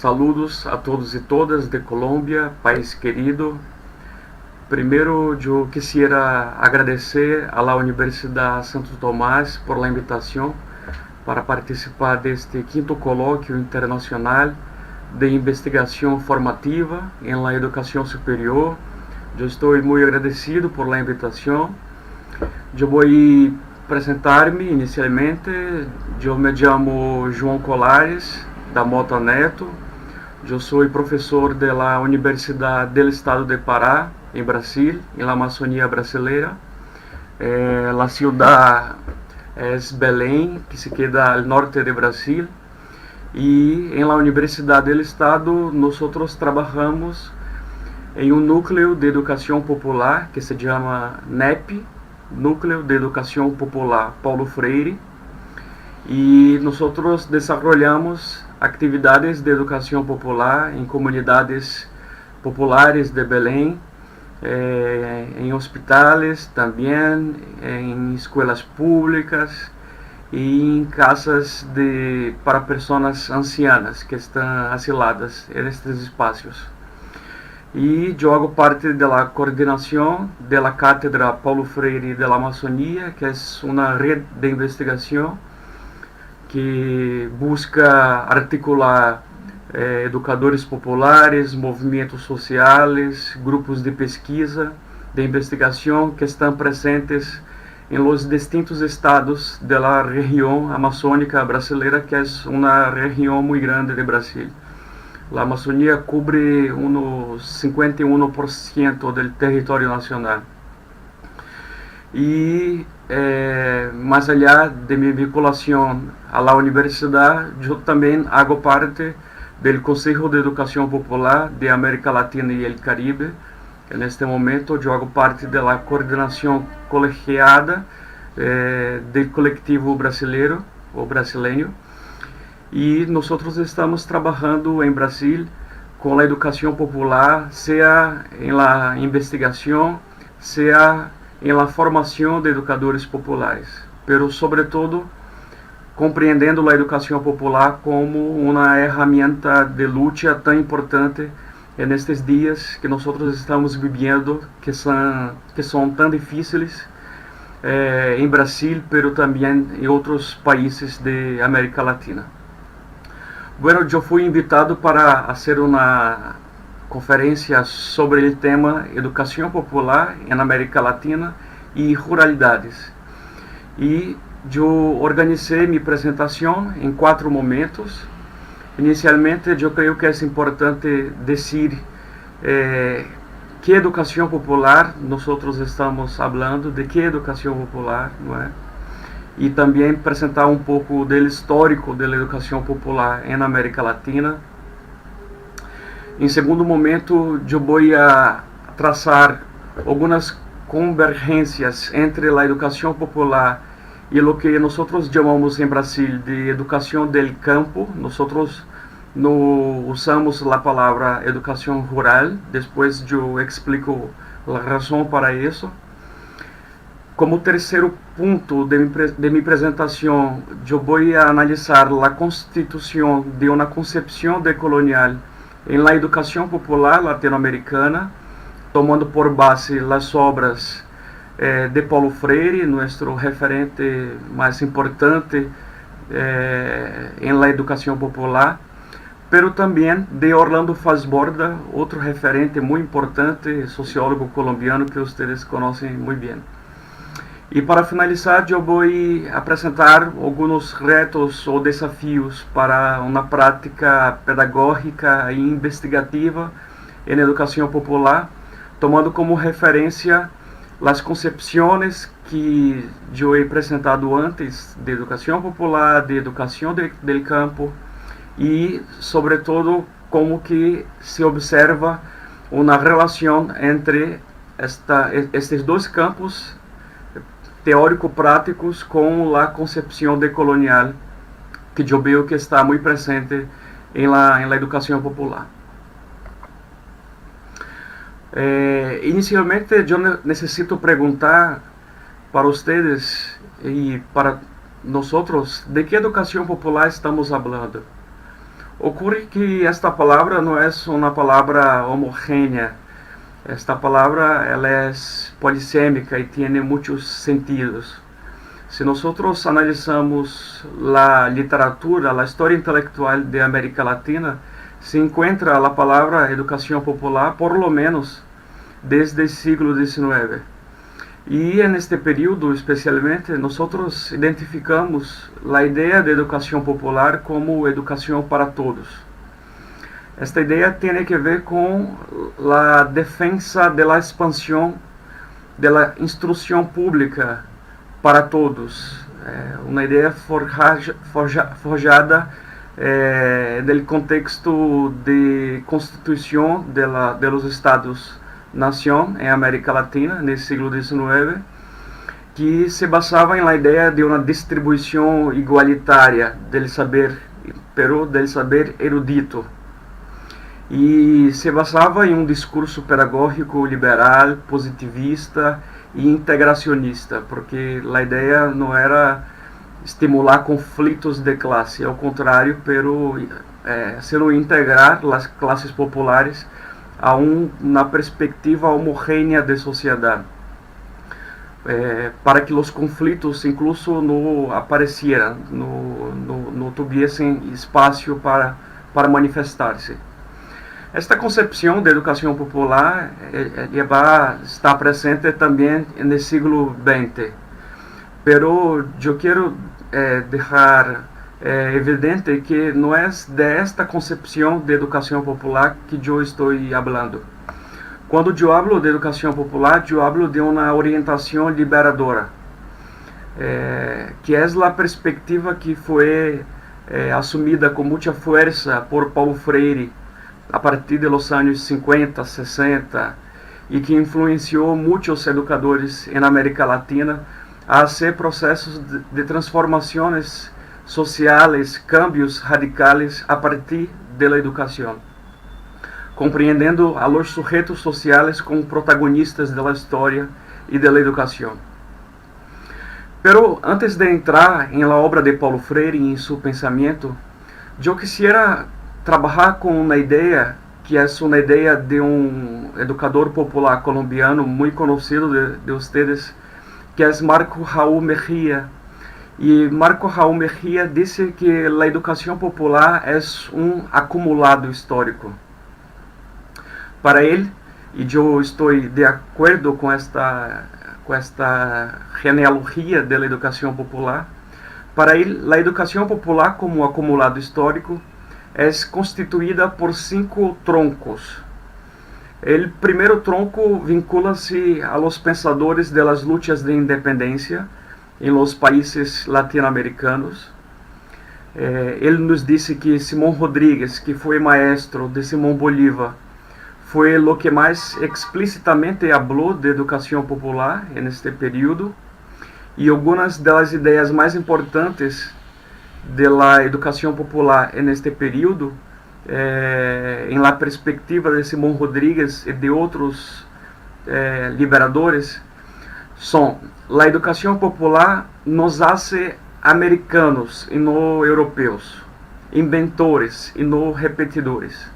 Saludos a todos e todas de Colômbia, país querido. Primeiro, eu quisiera agradecer a la Universidad Santo Tomás por la invitación para participar deste quinto colóquio internacional de investigação formativa em la educação superior. Eu estou muito agradecido por la invitação. Eu vou apresentar-me inicialmente. Eu me chamo João Colares da Mota Neto. Eu sou professor da Universidade do Estado de Pará, em Brasil, em la Amazônia brasileira. A cidade é Belém, que se queda ao norte de Brasil. E em la Universidade do Estado, nós trabalhamos em núcleo de educação popular que se chama NEP, Núcleo de Educação Popular Paulo Freire, e nós desenvolvemos atividades de educação popular em comunidades populares de Belém, em hospitais também, em escolas públicas e em casas para pessoas ancianas que estão asiladas nestes espaços. E eu hago parte da coordenação da Cátedra Paulo Freire da Amazônia, que é uma rede de investigação que busca articular educadores populares, movimentos sociais, grupos de pesquisa, de investigação que estão presentes em los distintos estados da região amazônica brasileira, que é uma região muito grande de Brasil. A Amazônia cobre uns 51% do território nacional. E, mais allá de minha vinculação à universidade, eu também hago parte do Conselho de Educação Popular de América Latina e o Caribe. Neste momento, eu hago parte da coordenação colegiada do coletivo brasileiro, ou brasileiro. E nós estamos trabalhando em Brasil com a educação popular, seja em la investigação, seja em la formação de educadores populares, pero sobretudo compreendendo a educação popular como uma ferramenta de luta tão importante nestes dias que nós estamos vivendo, que são tão difíceis em Brasil, pero também em outros países de América Latina. Bueno, eu fui invitado para fazer uma conferência sobre o tema Educação Popular em América Latina e Ruralidades. E eu organizei minha apresentação em 4 momentos. Inicialmente, eu creio que é importante dizer que educação popular nós estamos falando, de que educação popular, não é? E também apresentar um pouco do histórico da educação popular na América Latina. Em segundo momento, eu vou traçar algumas convergências entre a educação popular e o que nós chamamos em Brasil de educação del campo. Nós não usamos a palavra educação rural. Depois eu explico a razão para isso. Como terceiro ponto de minha apresentação, eu vou analisar a constituição de uma concepção decolonial em la educação popular latino-americana, tomando por base as obras de Paulo Freire, nosso referente mais importante em la educação popular, pero também de Orlando Fassborda, outro referente muito importante, sociólogo colombiano que vocês conhecem muito bem. E para finalizar, eu vou apresentar alguns retos ou desafios para uma prática pedagógica e investigativa em educação popular, tomando como referência as concepções que eu he apresentado antes de educação popular, de educação del campo e, sobretudo, como que se observa uma relação entre estes dois campos teórico-práticos com a concepção decolonial que eu vejo que está muito presente em la educação popular. Inicialmente, eu necessito perguntar para vocês e para nós, de que educação popular estamos falando? Ocurre que esta palavra não é uma palavra homogênea. Esta palavra ela é polissêmica e tem muitos sentidos. Se nós analisamos a literatura, a história intelectual de América Latina, se encontra a palavra educação popular, por lo menos, desde o século XIX. E neste período, especialmente, nós identificamos a ideia de educação popular como educação para todos. Esta ideia tem a ver com a defesa da expansão da instrução pública para todos. Uma ideia forjada do contexto de constituição de los Estados-nación em América Latina, no século XIX, que se basava na ideia de uma distribuição igualitária do saber, pero del saber erudito. E se basava em um discurso pedagógico liberal, positivista e integracionista, porque a ideia não era estimular conflitos de classe, ao contrário, sino integrar as classes populares a uma perspectiva homogênea de sociedade, para que os conflitos incluso não aparecieran, não tivessem espaço para manifestar-se. Esta concepção de educação popular está presente também no século XX, pero eu quero deixar evidente que não é desta concepção de educação popular que eu estou falando. Quando eu falo de educação popular, eu falo de uma orientação liberadora, que é a perspectiva que foi assumida com muita força por Paulo Freire a partir dos anos 50, 60, e que influenciou muitos educadores na América Latina a fazer processos de transformações sociais, cambios radicais a partir da educação, compreendendo a los sujeitos sociais como protagonistas da história e da educação. Pero antes de entrar em la obra de Paulo Freire e em seu pensamento, eu quisiera trabalhar com uma ideia que é uma ideia de um educador popular colombiano muito conhecido de vocês, que é Marco Raúl Mejía. E Marco Raúl Mejía disse que a educação popular é um acumulado histórico. Para ele, e eu estou de acordo com esta genealogia da educação popular, para ele, a educação popular como acumulado histórico é constituída por 5 troncos. O primeiro tronco vincula-se a los pensadores de las luchas de independência em los países latino-americanos. Ele nos disse que Simón Rodríguez, que foi maestro de Simón Bolívar, foi o que mais explicitamente falou de educação popular neste período, e algumas das ideias mais importantes da educação popular neste período, em la perspectiva de Simón Rodríguez e de outros liberadores, são: a educação popular nos hace americanos e não europeus, inventores e não repetidores.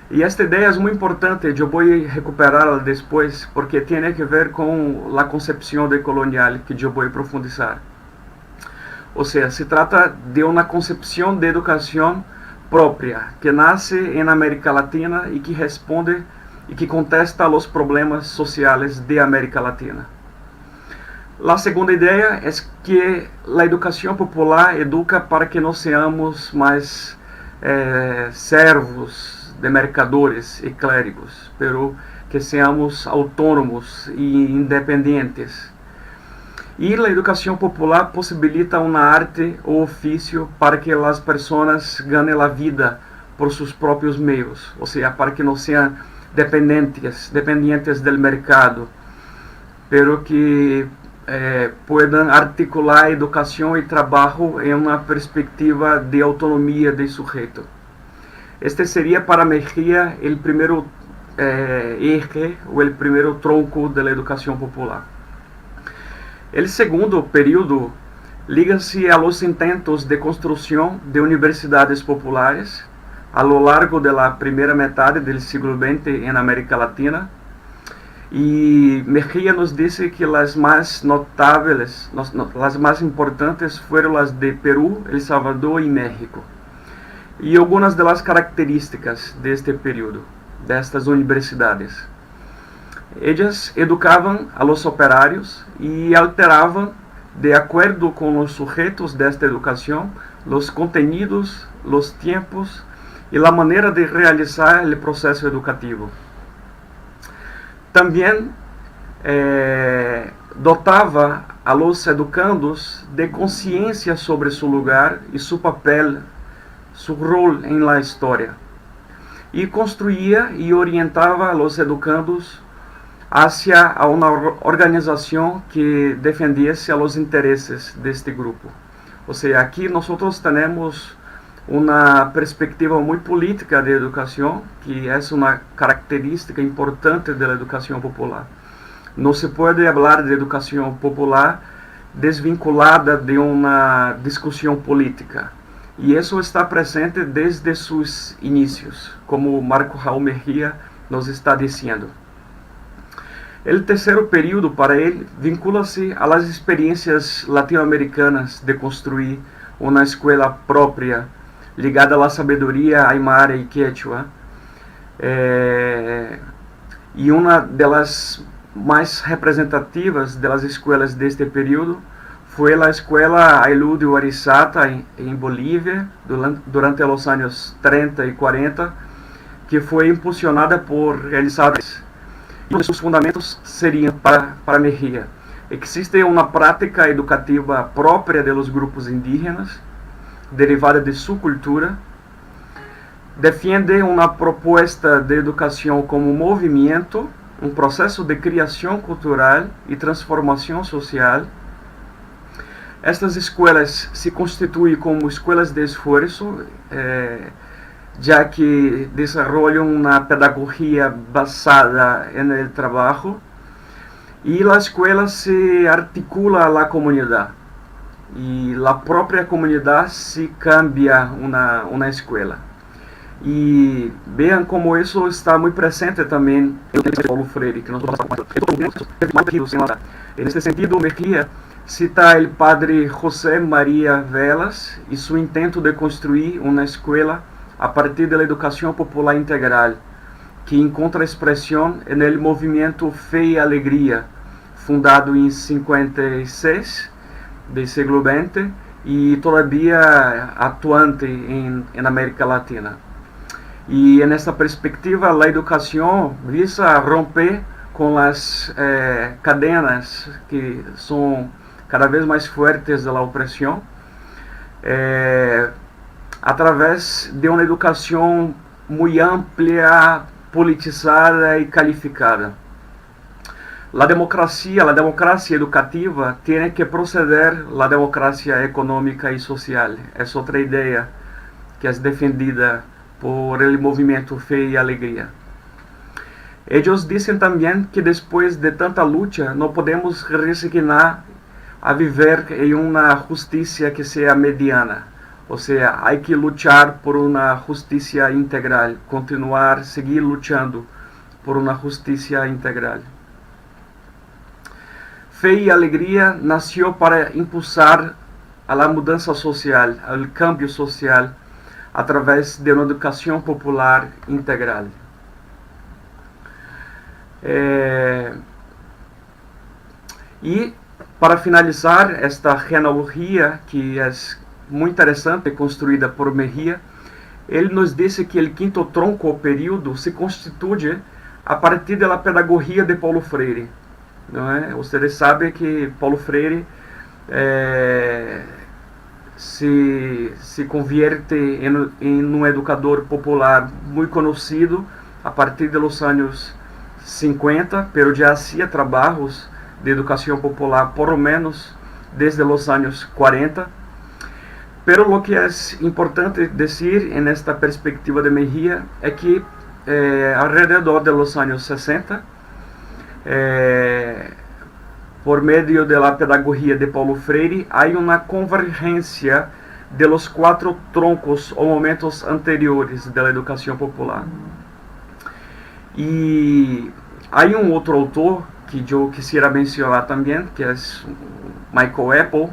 E esta ideia é muito importante, eu vou recuperá-la depois, porque tem a ver com a concepção de colonial que eu vou profundizar. Ou seja, se trata de uma concepção de educação própria, que nasce em América Latina e que responde e que contesta os problemas sociais de América Latina. A segunda ideia é que a educação popular educa para que não sejamos mais servos de mercadores e clérigos, pero que sejamos autônomos e independentes. E a educação popular possibilita uma arte ou ofício para que as pessoas ganhem a vida por seus próprios meios, ou seja, para que não sejam dependientes do mercado, pero que puedan articular educação e trabalho em uma perspectiva de autonomia do sujeito. Este seria para Mejía o primeiro eje ou o primeiro tronco da educação popular. O segundo período liga-se a los intentos de construção de universidades populares a lo largo de la primera metade del siglo XX en América Latina. Y Mejía nos dice que las más notables, las más importantes fueron las de Perú, El Salvador y México. Y algunas de las características de este periodo, de estas universidades. Ellas educaban a los operarios y alteraban, de acuerdo con los sujetos de esta educación, los contenidos, los tiempos y la manera de realizar el proceso educativo. Também dotava a los educandos de consciência sobre seu lugar e seu papel, seu rol em la história, e construía e orientava a los educandos hacia uma organização que defendiese a los interesses deste grupo. Ou seja, aqui nós temos uma perspectiva muito política de educação, que é uma característica importante da educação popular. Não se pode falar de educação popular desvinculada de uma discussão política. E isso está presente desde seus inícios, como Marco Raul Mejía nos está dizendo. O terceiro período para ele vincula-se às experiências latino-americanas de construir uma escola própria ligada à sabedoria aimara e quechua, e uma das mais representativas das escolas deste período foi a escola Aylú de Oarizata em Bolívia durante os anos 30 e 40, que foi impulsionada por Elizabeth. E um de seus fundamentos seriam para Mejía: existe uma prática educativa própria dos grupos indígenas, derivada de sua cultura, defende uma proposta de educação como movimento, um processo de criação cultural e transformação social. Estas escolas se constituem como escolas de esforço, já que desenvolvem uma pedagogia basada no trabalho, e a escola se articula à comunidade. E a própria comunidade se cambia uma escola. E vejam como isso está muito presente também em Paulo Freire, que nós vamos falar. Nesse sentido, Mejía cita o padre José Maria Velas e seu intento de construir uma escola a partir da educação popular integral, que encontra expressão no movimento Fé e Alegria, fundado em 56 do século XX e todavia atuante em América Latina. E nessa perspectiva, a educação visa romper com as cadenas que são cada vez mais fortes da opressão, através de uma educação muito ampla, politizada e qualificada. A democracia educativa tem que proceder à democracia econômica e social. É outra ideia que é defendida por el movimento Fé e Alegria. Eles dizem também que depois de tanta luta não podemos resignar a viver em uma justiça que seja mediana. Ou seja, há que lutar por uma justiça integral, continuar, seguir lutando por uma justiça integral. Fé e Alegria nasceu para impulsar a mudança social, o cambio social, através de uma educação popular integral. E, para finalizar esta genealogia, que é muito interessante, construída por Mejía, ele nos disse que o quinto tronco ou período se constitui a partir da pedagogia de Paulo Freire. Não é? Vocês sabem que Paulo Freire se convierte em um educador popular muito conhecido a partir dos anos 50, pero já hacía trabalhos de educação popular por lo menos desde os anos 40. Pero lo que é importante dizer nesta perspectiva de Mejía é que alrededor de los anos 60, por meio da pedagogia de Paulo Freire, há uma convergência de los 4 troncos ou momentos anteriores da educação popular. E há outro autor que eu quisiera mencionar também, que é Michael Apple,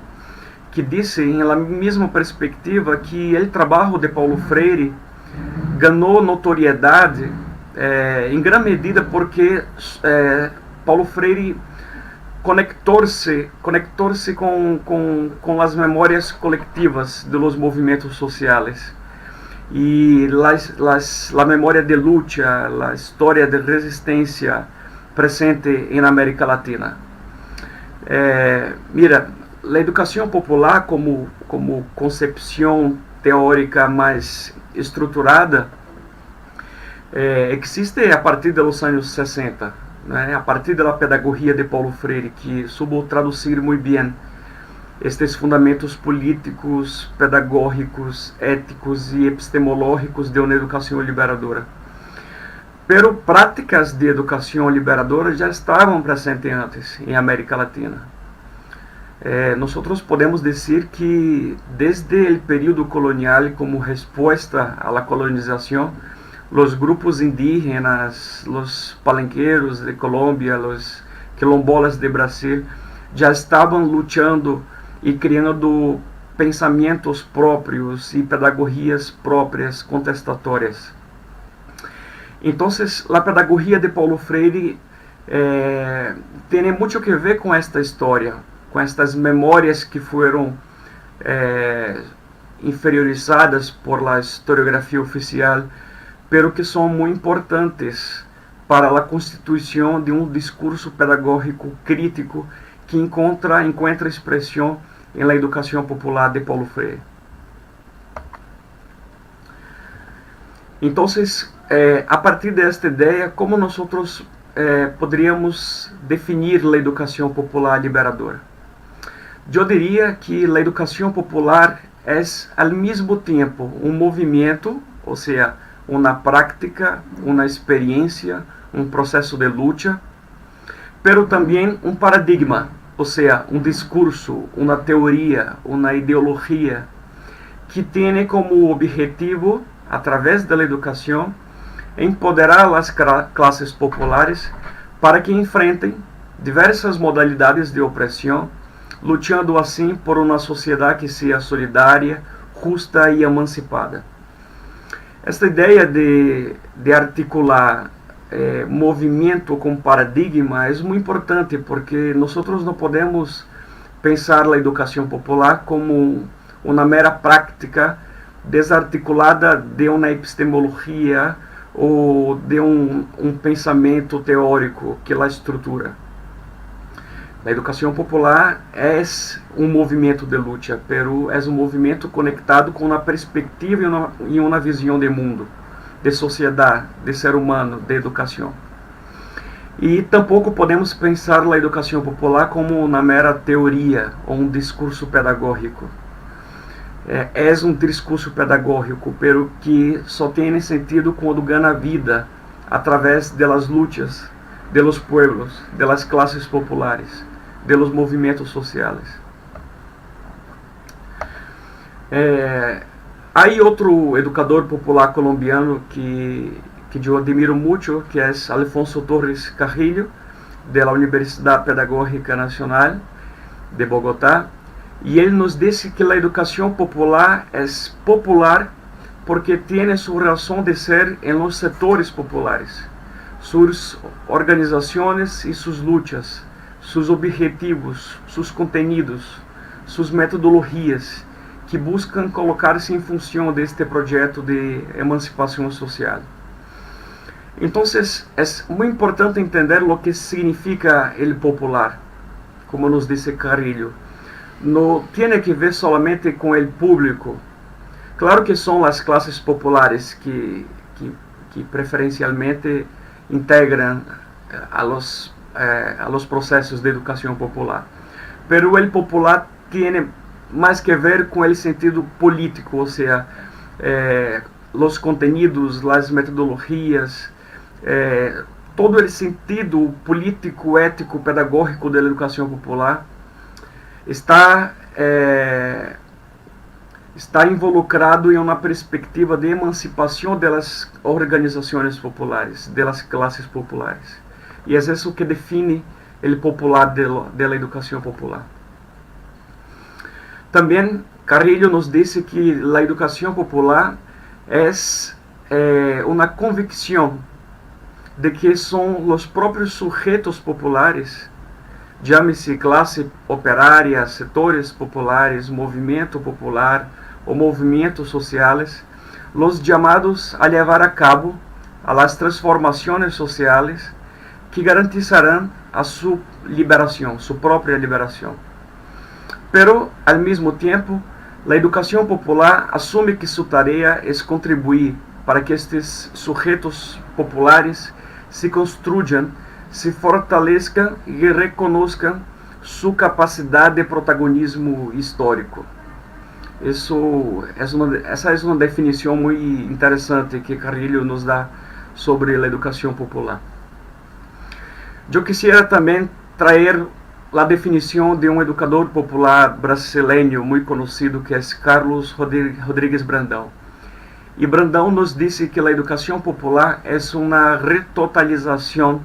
que disse, em la mesma perspectiva, que o trabalho de Paulo Freire ganhou notoriedade em grande medida porque Paulo Freire conectou-se com as memórias coletivas de los movimentos sociais e a memória de luta, a história de resistência presente em América Latina. Mira, a educação popular como concepção teórica mais estruturada existe a partir dos anos 60, né? A partir da pedagogia de Paulo Freire, que supo traduzir muito bem estes fundamentos políticos, pedagógicos, éticos e epistemológicos de uma educação liberadora. Pero práticas de educação liberadora já estavam presentes antes em América Latina. Nós podemos dizer que desde o período colonial, como resposta à colonização, os grupos indígenas, os palenqueiros de Colômbia, os quilombolas de Brasil, já estavam lutando e criando pensamentos próprios e pedagogias próprias contestatórias. Então, a pedagogia de Paulo Freire tem muito a ver com esta história, com estas memórias que foram inferiorizadas por la historiografia oficial, pero que são muito importantes para a constituição de um discurso pedagógico crítico que encontra expressão em la educação popular de Paulo Freire. Então, a partir desta ideia, como nós poderíamos definir a educação popular liberadora? Eu diria que a educação popular é, ao mesmo tempo, um movimento, ou seja, uma prática, uma experiência, um processo de luta, pero também um paradigma, ou seja, um discurso, uma teoria, uma ideologia, que tem como objetivo, através da educação, empoderar as classes populares para que enfrentem diversas modalidades de opressão, lutando assim por uma sociedade que seja solidária, justa e emancipada. Esta ideia de articular movimento com paradigma é muito importante, porque nós não podemos pensar a educação popular como uma mera prática desarticulada de uma epistemologia ou de um pensamento teórico que la estrutura. A educação popular é um movimento de luta, pero é um movimento conectado com uma perspectiva e uma visão de mundo, de sociedade, de ser humano, de educação. E tampouco podemos pensar a educação popular como uma mera teoria ou um discurso pedagógico. É um discurso pedagógico, pero que só tem sentido quando ganha vida através das lutas de los pueblos, de las clases populares, de los movimentos sociais. Há outro educador popular colombiano que eu admiro muito, que é Alfonso Torres Carrillo, da Universidade Pedagógica Nacional de Bogotá, e ele nos disse que a educação popular é popular porque tem sua razão de ser em los setores populares, suas organizações e suas lutas, seus objetivos, seus conteúdos, suas metodologias, que buscam colocar-se em função deste projeto de emancipação social. Então, é muito importante entender o que significa o popular, como nos disse Carrillo. Não tem que ver solamente com o público. Claro que são as classes populares que preferencialmente integram a los processos de educação popular. Pero o popular tem mais que ver com o sentido político, ou seja, os conteúdos, as metodologias, todo o sentido político, ético, pedagógico da educação popular está está involucrado em uma perspectiva de emancipação das organizações populares, das classes populares. E é isso que define o popular da educação popular. Também Carrillo nos disse que a educação popular é uma convicção de que são os próprios sujeitos populares, chame-se classe operária, setores populares, movimento popular ou movimentos sociais, os chamados a levar a cabo as transformações sociais que garantizarão a sua liberação, sua própria liberação. Pero, ao mesmo tempo, a educação popular assume que sua tarefa é contribuir para que estes sujeitos populares se construyam, se fortaleçam e reconozcam sua capacidade de protagonismo histórico. Essa é uma definição muito interessante que Carrillo nos dá sobre a educação popular. Eu quisiera também trazer a definição de um educador popular brasileiro muito conhecido, que é Carlos Rodrigues Brandão. E Brandão nos disse que a educação popular é uma retotalização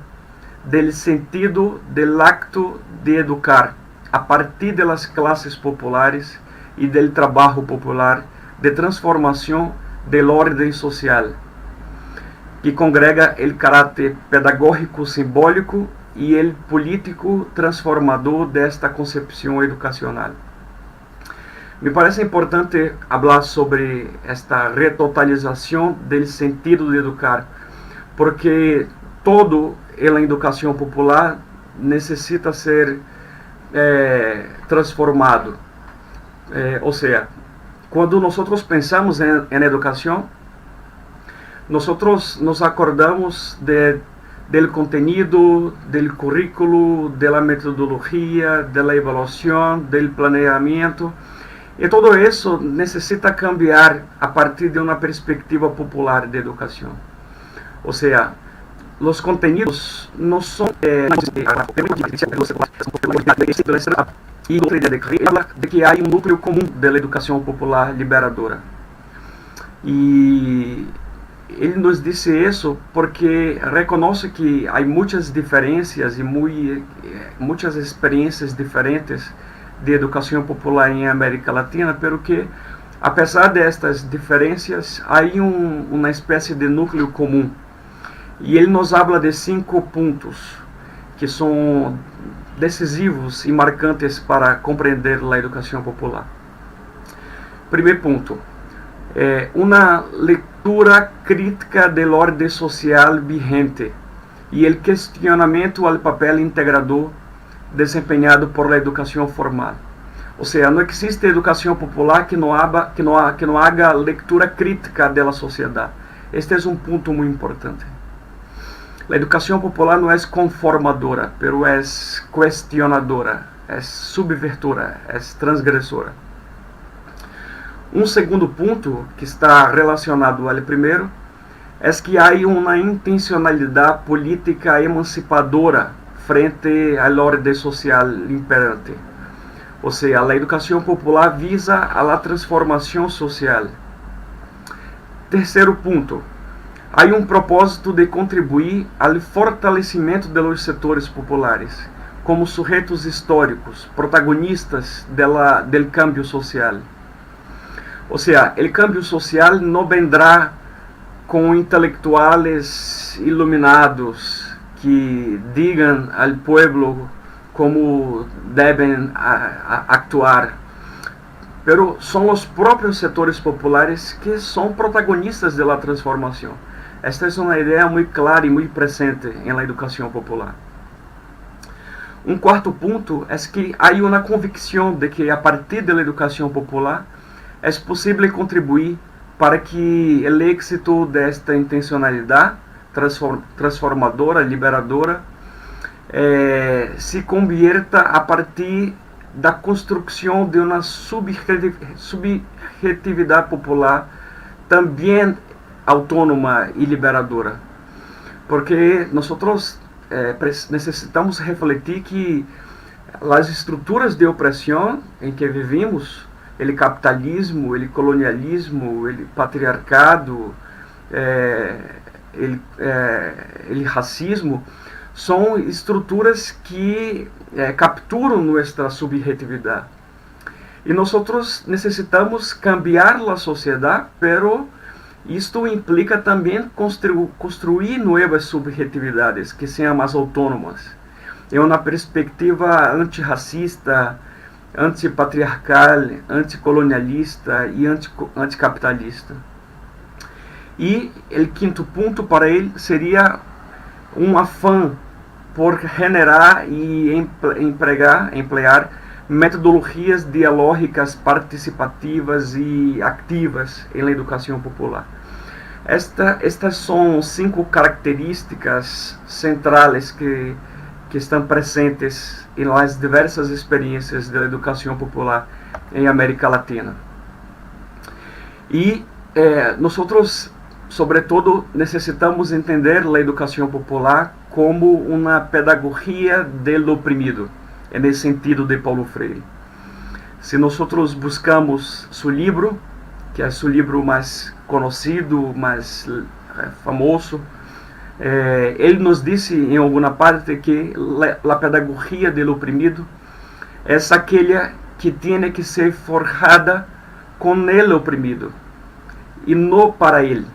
do sentido do acto de educar a partir das classes populares e do trabalho popular de transformação da ordem social, que congrega o caráter pedagógico simbólico e o político transformador desta concepção educacional. Me parece importante falar sobre esta retotalização do sentido de educar, porque todo em educação popular necessita ser transformado. Ou seja, quando nós pensamos em educação, nós nos acordamos do contenido, do currículo, da metodologia, da avaliação, do planeamento. E tudo isso necessita cambiar a partir de uma perspectiva popular de educação. Ou seja, os contenidos não são de que há um núcleo comum da educação popular liberadora. E ele nos disse isso porque reconhece que há muitas diferenças e muitas experiências diferentes de educação popular em América Latina, pero que, apesar destas diferenças, há uma espécie de núcleo comum. E ele nos habla de 5 pontos que são decisivos e marcantes para compreender a educação popular. Primeiro ponto, uma leitura crítica da ordem social vigente e o questionamento ao papel integrador desempenhado por la educação formal. Ou seja, não existe educação popular que não haga leitura crítica da sociedade. Este é um ponto muito importante. A educação popular não é conformadora, pero é questionadora, é subvertora, é transgressora. Um segundo ponto que está relacionado ao primeiro é que há uma intencionalidade política emancipadora frente à ordem social imperante. Ou seja, a educação popular visa a transformação social. Terceiro ponto, há um propósito de contribuir ao fortalecimento dos setores populares, como sujeitos históricos, protagonistas do cambio social. Ou seja, o cambio social não vendrá com intelectuais iluminados que digam ao povo como devem actuar, pero são os próprios setores populares que são protagonistas da transformação. Esta é uma ideia muito clara e muito presente na educação popular. Um quarto ponto é que há uma convicção de que a partir da educação popular é possível contribuir para que o êxito desta intencionalidade transformadora, liberadora, se convierta a partir da construção de uma subjetividade popular também autônoma e liberadora. Porque nós necessitamos refletir que as estruturas de opressão em que vivimos o capitalismo, o colonialismo, o patriarcado, o racismo, são estruturas que capturam nossa subjetividade. E nós necessitamos cambiar a sociedade, pero isto implica também construir novas subjetividades que sejam mais autônomas. É uma perspectiva antirracista, antipatriarcal, anticolonialista e anticapitalista. E o quinto ponto para ele seria um afã por generar e emplear metodologias dialógicas, participativas e ativas na educação popular. Estas são 5 características centrais que estão presentes nas diversas experiências da educação popular em América Latina. E nós, sobretudo, necessitamos entender a educação popular como uma pedagogia do oprimido, nesse sentido de Paulo Freire. Se nós buscamos seu livro, que é seu livro mais conhecido, mais famoso, ele nos disse em alguma parte que a pedagogia do oprimido é aquela que tem que ser forjada com ele oprimido e não para ele.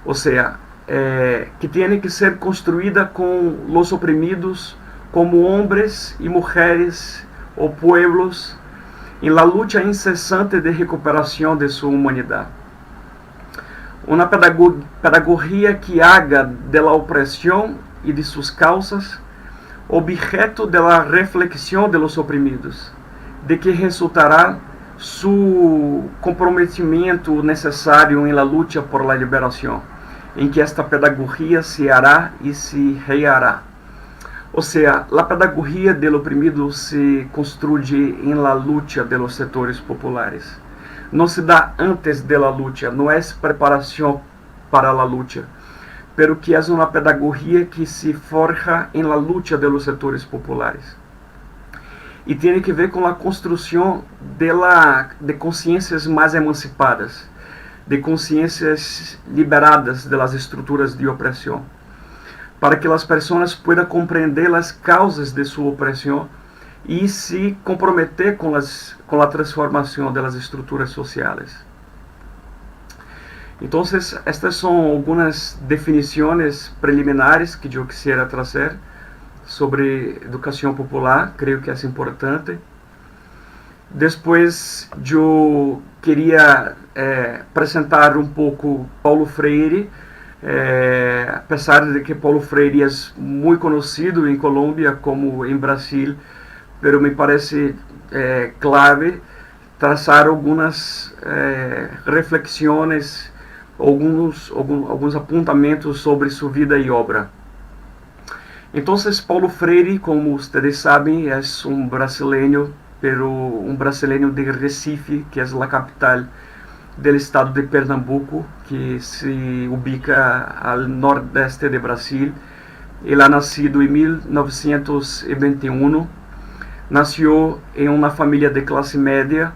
Ou seja, que tem que ser construída com os oprimidos como homens e mulheres ou pueblos em la luta incessante de recuperação de sua humanidade. Uma pedagogia que haga de la opressão e de suas causas objeto de la reflexão de los oprimidos, de que resultará su comprometimento necessário em la luta por la liberação, em que esta pedagogia se hará e se rehará. Ou seja, a pedagogia do oprimido se construye em la luta de los setores populares. Não se dá antes de la luta, não é preparação para a luta, pero que é uma pedagogia que se forja em la luta de los setores populares. E tem que ver com a construção de consciências mais emancipadas, de consciências liberadas das estruturas de opressão, para que as pessoas possam compreender as causas de sua opressão e se comprometer com a transformação das estruturas sociais. Então, estas são algumas definições preliminares que eu quisiera trazer sobre educação popular, creio que é importante. Depois, eu queria apresentar um pouco Paulo Freire, apesar de que Paulo Freire é muito conhecido em Colômbia como em Brasil, pero me parece clave traçar algumas reflexões, alguns apontamentos sobre sua vida e obra. Então, Paulo Freire, como vocês sabem, é um brasileiro, pero um brasileiro de Recife, que é a capital do estado de Pernambuco, que se ubica ao nordeste de Brasil. Ele ha nascido em 1921, nasceu em uma família de classe média,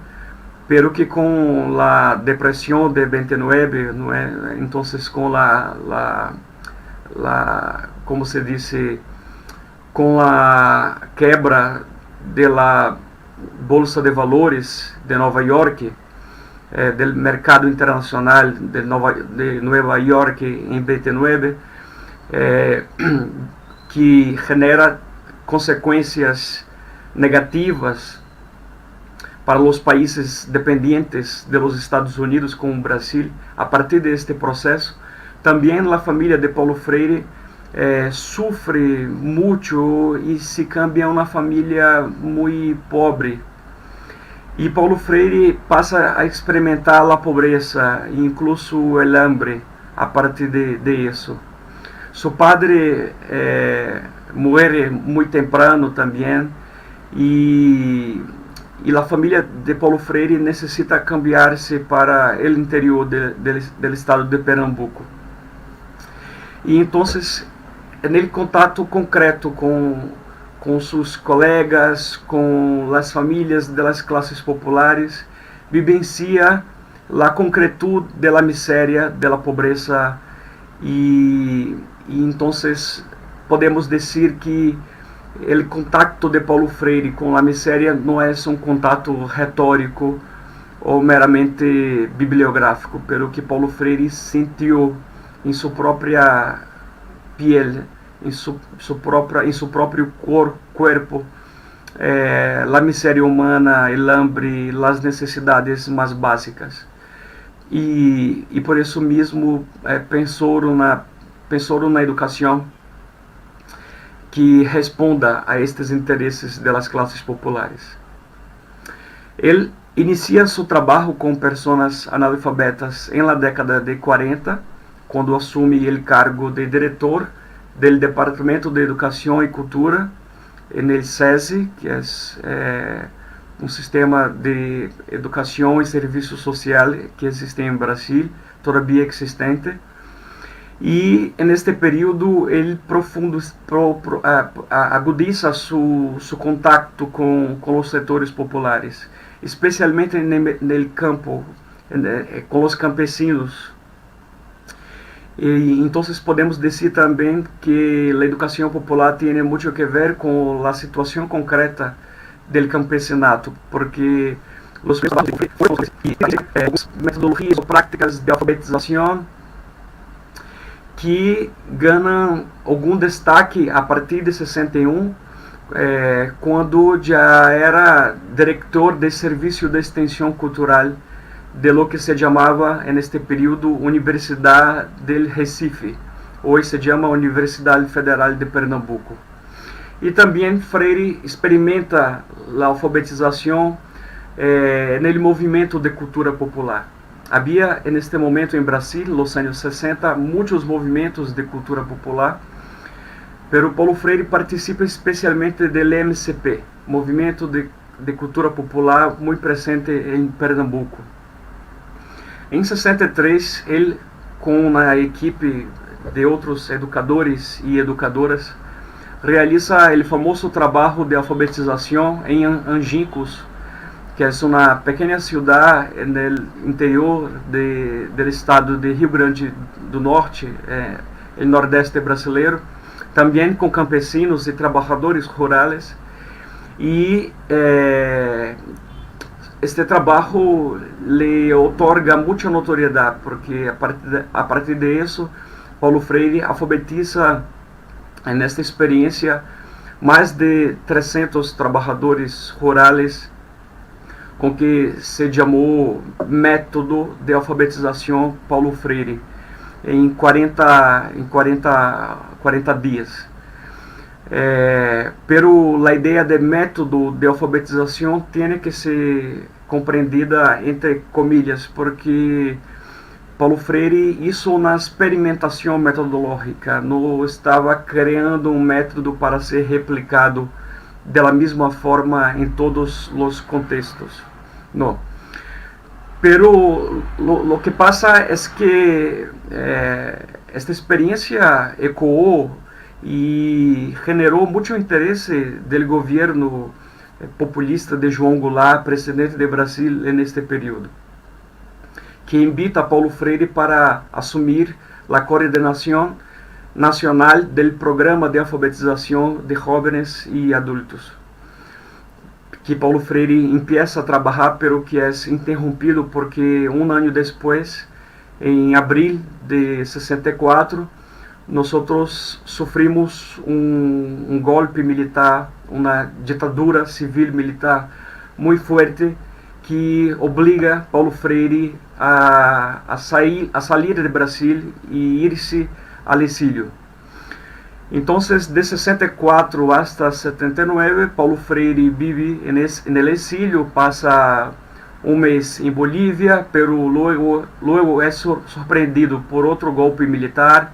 pero que com a depressão de 29, não é? Então, com como se diz, com a quebra da Bolsa de Valores de Nova York, do mercado internacional de Nova York em 29, que genera consequências negativas para os países dependentes dos Estados Unidos, como o Brasil. A partir deste processo, também a família de Paulo Freire sofre muito e se cambia uma família muito pobre. E Paulo Freire passa a experimentar a pobreza, incluso o hambre, a partir de isso. Seu padre morre muito temprano também, e a família de Paulo Freire necessita cambiar-se para o interior do estado de Pernambuco. E então, no contato concreto com con sus colegas, con las familias de las clases populares, vivencia la concretud de la miseria, de la pobreza, y entonces podemos decir que el contacto de Paulo Freire con la miseria no es un contacto retórico o meramente bibliográfico, pero que Paulo Freire sintió en su propia piel, en su propio cuerpo, la miseria humana, el hambre, las necesidades más básicas. E por isso mesmo pensou na educação que responda a estes interesses das classes populares. Ele inicia seu trabalho com pessoas analfabetas em la década de 40, quando assume o cargo de diretor do Departamento de Educação e Cultura no SESI, que é um sistema de educação e serviço social que existe em Brasil, todavia existente. E neste período ele agudiza seu contato com os setores populares, especialmente no campo, com os campesinos. E então podemos dizer também que a educação popular tem muito que ver com a situação concreta del campesinato, porque as metodologias ou práticas de alfabetização que ganham algum destaque a partir de 61, quando já era diretor de serviço de extensão cultural de lo que se chamava neste período Universidade del Recife, hoje se chama Universidade Federal de Pernambuco. E também Freire experimenta a alfabetização no movimento de cultura popular. Havia, neste momento em Brasil, nos anos 60, muitos movimentos de cultura popular, pero Paulo Freire participa especialmente do MCP, movimento de cultura popular muito presente em Pernambuco. Em 63, ele, com a equipe de outros educadores e educadoras, realiza o famoso trabalho de alfabetização em Angicos, que é uma pequena cidade no interior do estado de Rio Grande do Norte, o nordeste brasileiro, também com campesinos e trabalhadores rurais. E este trabalho lhe otorga muita notoriedade, porque a partir de isso, Paulo Freire alfabetiza nesta experiência mais de 300 trabalhadores rurais, com que se chamou método de alfabetização Paulo Freire, em 40 dias. Pero a ideia de método de alfabetização tem que ser compreendida entre comillas, porque Paulo Freire hizo uma experimentação metodológica, não estava criando um método para ser replicado da mesma forma em todos os contextos. Não. Pero lo que pasa é que esta experiência ecoou e generou muito interesse do governo populista de João Goulart, presidente de Brasil neste período, que invita a Paulo Freire para assumir a coordenação nacional do programa de alfabetização de jovens e adultos, que Paulo Freire empieza a trabalhar, pero que é interrompido porque um ano depois, em abril de 64, nós sofrimos um golpe militar, uma ditadura civil militar muito forte, que obriga Paulo Freire a sair do Brasil e ir-se ao exílio. Então, de 64 hasta 79, Paulo Freire vive no exílio, passa um mês em Bolívia, pero luego é surpreendido por outro golpe militar.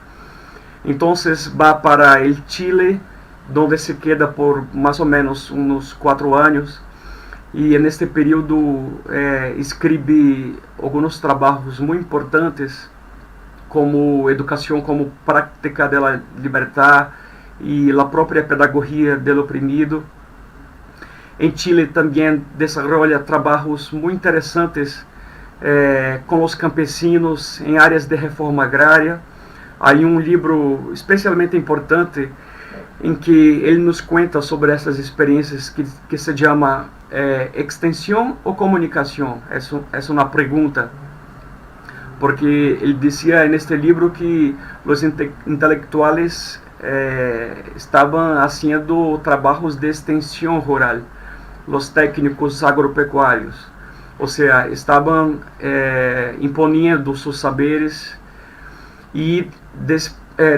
Então, vai para o Chile, onde se queda por mais ou menos uns 4 anos. E neste período escreve alguns trabalhos muito importantes, como Educação como Prática da Liberdade y la propia pedagogía del oprimido. En Chile también desarrolla trabajos muy interesantes con los campesinos en áreas de reforma agraria. Hay un libro especialmente importante en que él nos cuenta sobre estas experiencias que se llama ¿extensión o comunicación? Es una pregunta, porque él decía en este libro que los intelectuales estaban haciendo trabajos de extensión rural, los técnicos agropecuarios, o sea, estaban imponiendo sus saberes y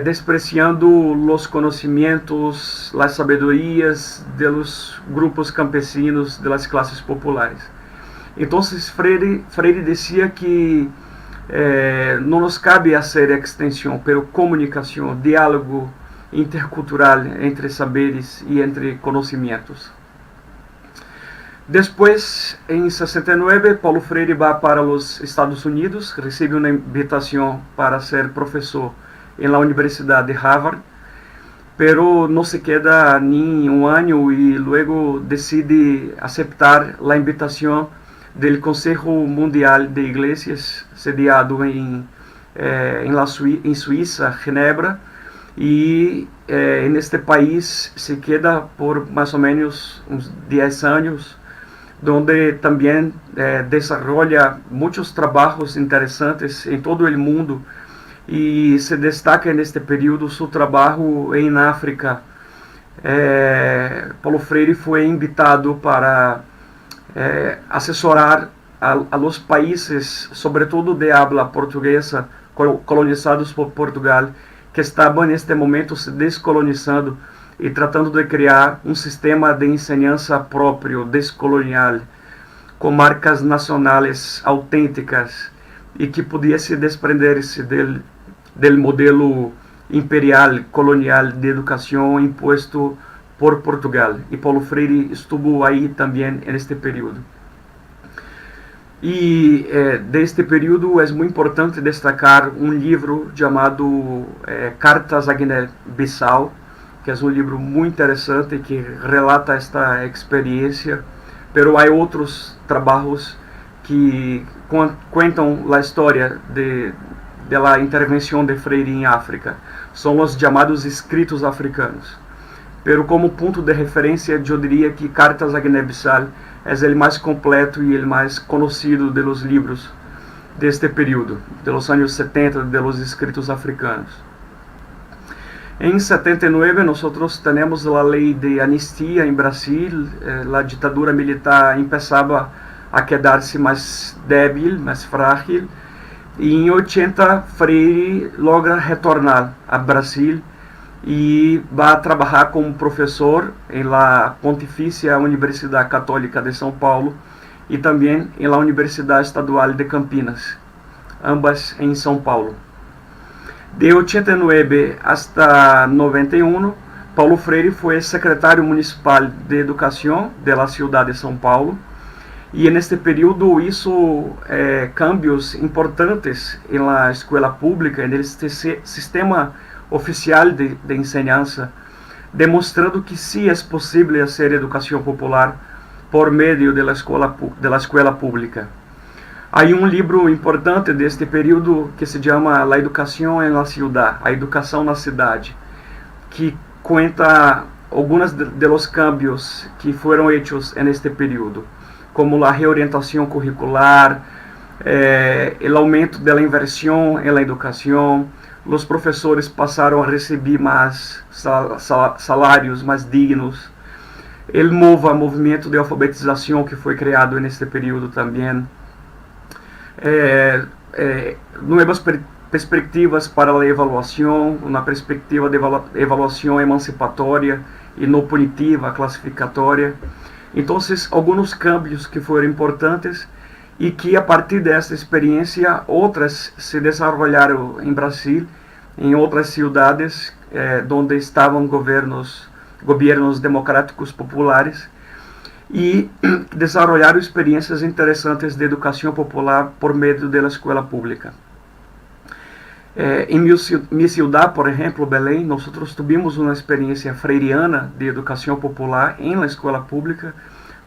despreciando los conocimientos, las sabedorías de los grupos campesinos, de las clases populares. Entonces Freire decía que no nos cabe hacer extensión, pero comunicación, diálogo intercultural entre saberes y entre conocimientos. Después, en 69, Paulo Freire va para los Estados Unidos, recibe una invitación para ser profesor en la Universidad de Harvard, pero no se queda ni un año y luego decide aceptar la invitación del Consejo Mundial de Iglesias, sediado en Suiza, Ginebra, y en este país se queda por más o menos unos 10 años, donde también desarrolla muchos trabajos interesantes en todo el mundo, y se destaca en este periodo su trabajo en África. Paulo Freire fue invitado para asesorar a los países, sobre todo de habla portuguesa, colonizados por Portugal, que estaban en este momento se descolonizando y tratando de crear un sistema de enseñanza propio, descolonial, con marcas nacionales auténticas y que pudiese desprenderse del modelo imperial, colonial de educación impuesto por Portugal. Y Paulo Freire estuvo ahí también en este periodo. Y de este período es muy importante destacar un libro llamado Cartas a Guiné-Bissau, que es un libro muy interesante que relata esta experiencia, pero hay otros trabajos que cuentan la historia de la intervención de Freire en África. Son los llamados escritos africanos. Pero como punto de referencia yo diría que Cartas a Guiné-Bissau es el más completo y el más conocido de los libros de este periodo, de los años 70, de los escritos africanos. En 79 nosotros tenemos la ley de amnistía en Brasil, la dictadura militar empezaba a quedarse más débil, más frágil, y en 80 Freire logra retornar a Brasil y va a trabajar como profesor en la Pontificia Universidad Católica de São Paulo y también en la Universidad Estadual de Campinas, ambas en São Paulo. De 89 hasta 91, Paulo Freire fue secretario municipal de Educación de la ciudad de São Paulo y en este periodo hizo cambios importantes en la escuela pública, en este sistema oficial de enseñanza, demostrando que sí es posible hacer educación popular por medio de la escuela pública. Hay un libro importante de este período que se llama La Educación en la Ciudad, a Educação na Cidade, que cuenta algunos de los cambios que fueron hechos en este período, como la reorientación curricular, el aumento de la inversión en la educación. Los profesores pasaron a recibir más salarios más dignos. El MOVA, movimiento de alfabetización que fue creado en este periodo también. Nuevas perspectivas para la evaluación, una perspectiva de evaluación emancipatoria y no punitiva, clasificatoria. Entonces, algunos cambios que fueron importantes y que a partir de esta experiencia otras se desarrollaron en Brasil, en otras ciudades donde estaban gobiernos democráticos populares y desarrollaron experiencias interesantes de educación popular por medio de la escuela pública. Mi ciudad, por ejemplo, Belém, nosotros tuvimos una experiencia freiriana de educación popular en la escuela pública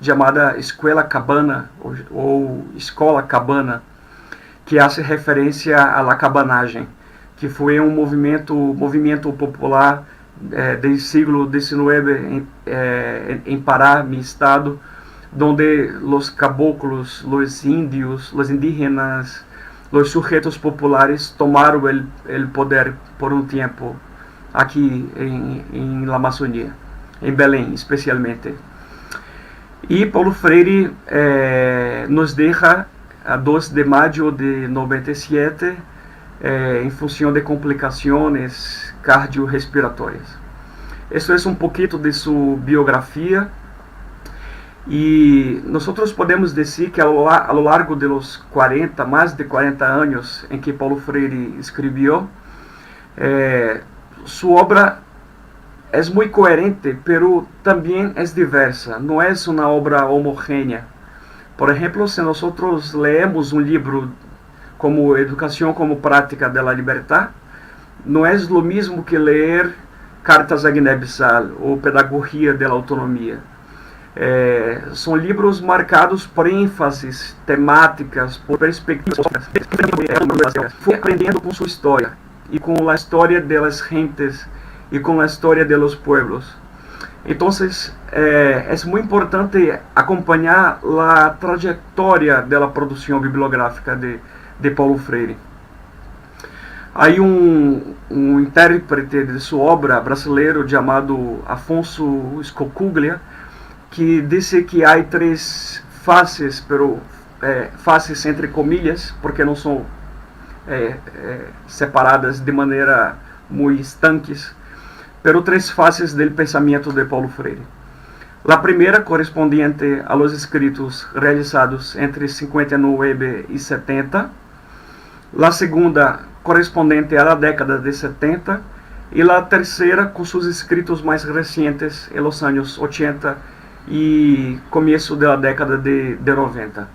llamada Escuela Cabana ou Escola Cabana, que hace referência a la cabanagem, que foi um movimento popular do século XIX em Pará, mi estado, donde los caboclos, los indios, los indígenas, los sujetos populares tomaram o poder por um tempo aqui em la Amazônia, em Belém especialmente. E Paulo Freire nos deixa a 2 de maio de 97 em função de complicações cardiorrespiratórias. Isso é um pouquinho de sua biografia. E nós podemos dizer que a lo largo de los 40, mais de 40 anos em que Paulo Freire escreveu, sua obra é muito coerente, pero também é diversa, não é uma obra homogênea. Por exemplo, se nós leemos um livro como Educação como Prática de la Libertad, não é o mesmo que ler Cartas a Guiné-Bissau ou Pedagogia de la Autonomia. São livros marcados por ênfases temáticas, por perspectivas. Foi aprendendo com sua história e com a história das gentes e com a história dos pueblos. Então, é muito importante acompanhar a trajetória da produção bibliográfica de Paulo Freire. Há intérprete de sua obra brasileiro chamado Afonso Scocuglia, que disse que há 3 fases, fases entre comillas, porque não são separadas de maneira muito estanques, pero 3 fases do pensamento de Paulo Freire. A primeira, correspondiente a los escritos realizados entre 59 e 70. A segunda, correspondente à década de 70. E a terceira, com seus escritos mais recentes, em los anos 80 e começo da década de 90.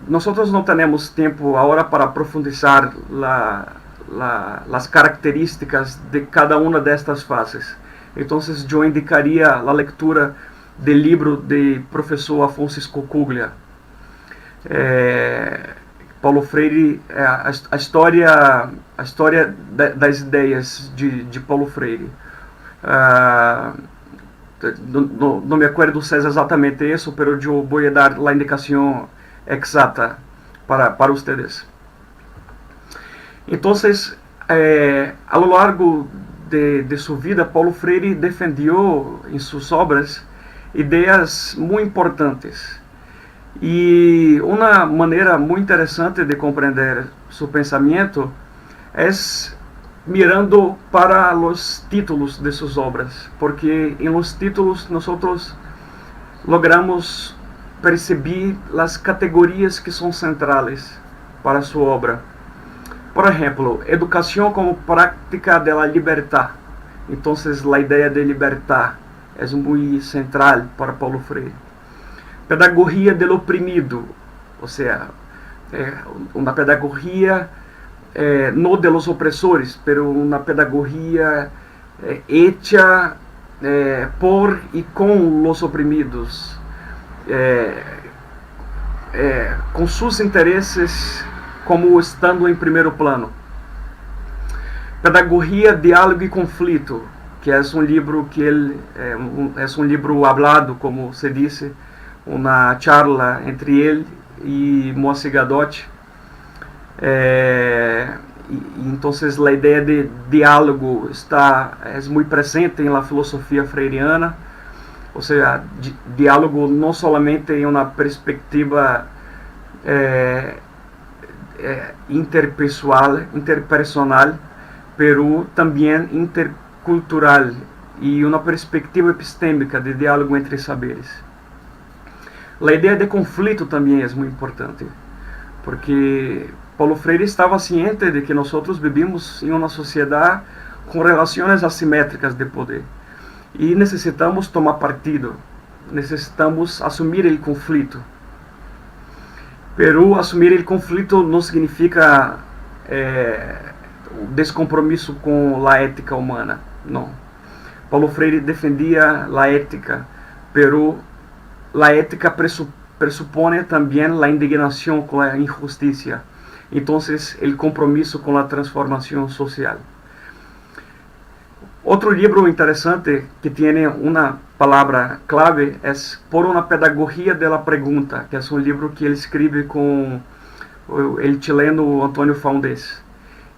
Nós não temos tempo agora para profundizar as características de cada uma destas fases. Então, eu indicaria a leitura do livro do professor Afonso Scocuglia. Paulo Freire, a história das ideias de Paulo Freire. Não me acuerdo se é exatamente isso, mas eu vou dar a indicação exata para vocês. Então, a lo largo de sua vida, Paulo Freire defendeu em suas obras ideias muito importantes. E uma maneira muito interessante de compreender seu pensamento é mirando para os títulos de suas obras, porque em los títulos nós logramos perceber as categorias que são centrais para sua obra. Por exemplo, educação como prática de la libertad. Então, a ideia de libertad é muito central para Paulo Freire. Pedagogia del oprimido, ou seja, uma pedagogia no de los opresores, pero una pedagogía hecha por y con los oprimidos, com seus interesses como estando em primeiro plano. Pedagogia, Diálogo e Conflito, que é um livro é um livro hablado, como se disse, uma charla entre ele e Moacir Gadot. Então, a ideia de diálogo é muito presente na filosofia freiriana, ou seja, diálogo não somente em uma perspectiva interpersonal, pero também intercultural e uma perspectiva epistêmica de diálogo entre saberes. A ideia de conflito também é muito importante, porque Paulo Freire estava ciente de que nós vivimos em uma sociedade com relações assimétricas de poder e necessitamos tomar partido, necessitamos assumir o conflito. Pero assumir o conflito não significa descompromisso com a ética humana, não. Paulo Freire defendia a ética, pero a ética pressupõe também a indignação com a injustiça. Então, o compromisso com a transformação social. Outro livro interessante que tem uma palavra clave é Por uma Pedagogia de la Pregunta, que é um livro que ele escreve com o chileno Antônio Faundés.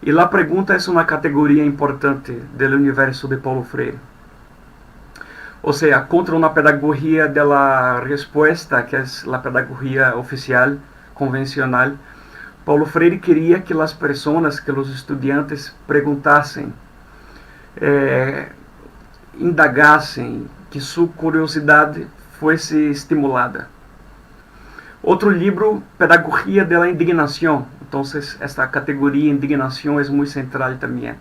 E a pergunta é uma categoria importante do universo de Paulo Freire. Ou seja, contra uma pedagogia de la resposta, que é a pedagogia oficial, convencional, Paulo Freire queria que as pessoas, que os estudantes perguntassem, indagassem, que sua curiosidade fosse estimulada. Outro livro, Pedagogia de la Indignação. Então, esta categoria indignação é muito central também.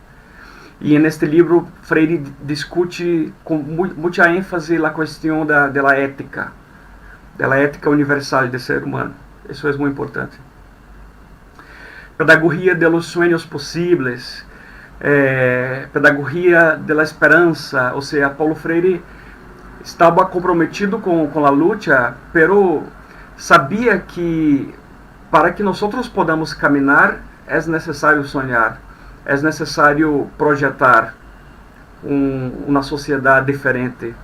E neste livro, Freire discute com muita ênfase a questão da ética universal do ser humano. Isso é muito importante. Pedagogia de los sueños possíveis, pedagogia de la esperança, ou seja, Paulo Freire estava comprometido com a luta, pero sabia que para que nós podamos caminhar é necessário sonhar, é necessário projetar uma sociedade diferente,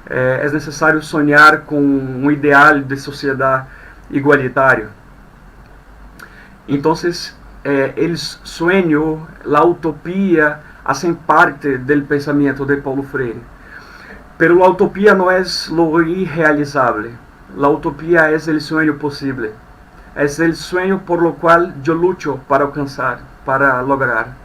é necessário sonhar com um ideal de sociedade igualitário. Então, o sonho, a utopia, fazem parte do pensamento de Paulo Freire. Pero a utopia não é lo irrealizável. A utopia é o sonho possível. É o sonho por lo qual eu luto para alcançar, para lograr.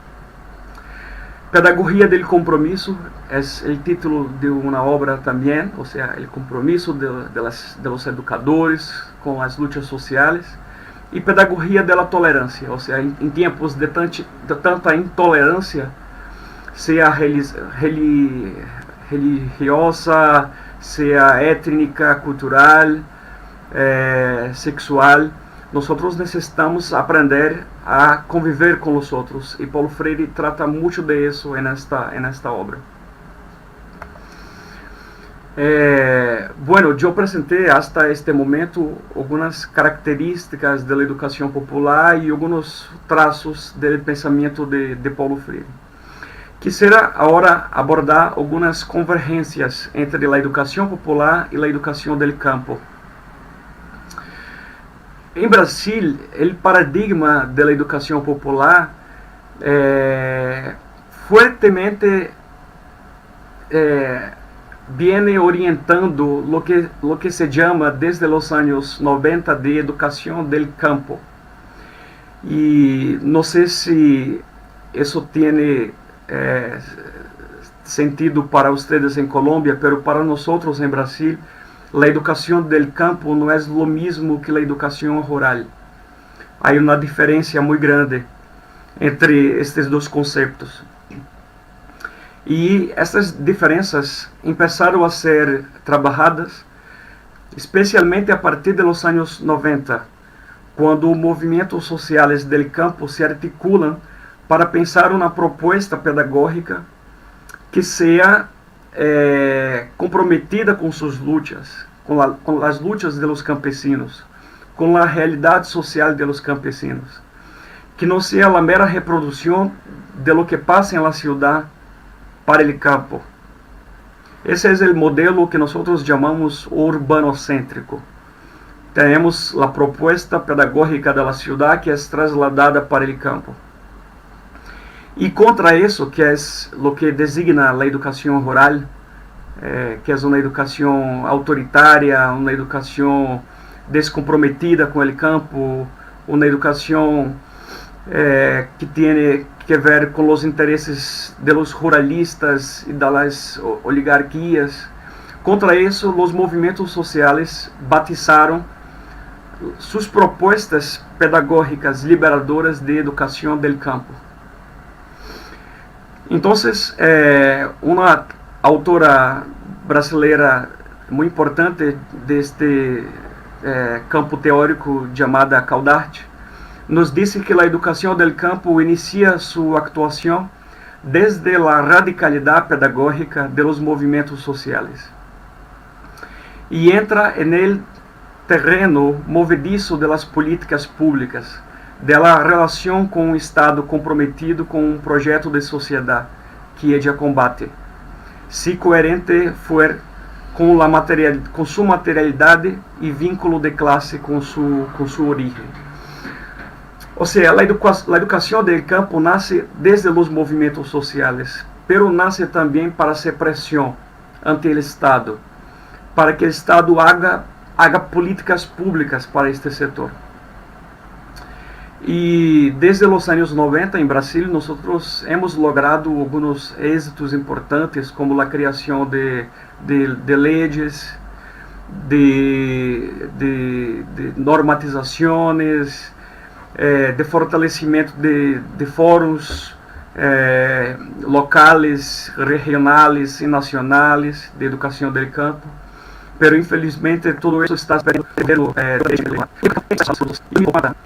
Pedagogia del compromisso é o título de uma obra também, ou seja, o compromisso de los educadores com as lutas sociais. E pedagogia da tolerância, ou seja, em tempos de tanta intolerância, seja religiosa, seja étnica, cultural, sexual, nós necessitamos aprender a conviver com os outros. E Paulo Freire trata muito de isso nesta obra. Bueno, eu apresentei hasta este momento algumas características da educação popular e alguns traços do pensamento de Paulo Freire. Quisiera agora abordar algumas convergências entre a educação popular e a educação do campo. Em Brasil, o paradigma da educação popular fortemente viene orientando lo que se llama desde los años 90 de educación del campo. Y no sé si eso tiene sentido para ustedes en Colombia, pero para nosotros en Brasil, la educación del campo no es lo mismo que la educación rural. Hay una diferencia muy grande entre estes dois conceptos. E essas diferenças começaram a ser trabalhadas, especialmente a partir dos anos 90, quando os movimentos sociais do campo se articulam para pensar uma proposta pedagógica que seja comprometida com suas lutas, com as lutas dos campesinos, com a realidade social dos campesinos, que não seja a mera reprodução de lo que passa na cidade para o campo. Esse é o modelo que nós chamamos urbanocêntrico. Temos a proposta pedagógica da cidade que é trasladada para o campo. E contra isso, que é o que designa a educação rural, que é uma educação autoritária, uma educação descomprometida com o campo, uma educação que tem que ver com os interesses dos ruralistas e das oligarquias. Contra isso, os movimentos sociais batizaram suas propostas pedagógicas liberadoras de educação del campo. Então, uma autora brasileira muito importante campo teórico chamada Caudarte, nos disse que a educação del campo inicia sua atuação desde a radicalidade pedagógica de los movimentos sociais e entra en terreno movediço de las políticas públicas, de la relação com o Estado comprometido com um projeto de sociedade que ella combate, se coerente for com sua materialidade e vínculo de classe com sua origem. Ou seja, a educação del campo nasce desde os movimentos sociais, pero nasce também para ser pressão ante o Estado, para que o Estado haga políticas públicas para este setor. E desde os anos 90 em Brasil, nós hemos logrado alguns êxitos importantes, como a criação de leis, de normatizações, de fortalecimento de fóruns locais, regionais e nacionais de educação del campo. Pero infelizmente todo isso está perdendo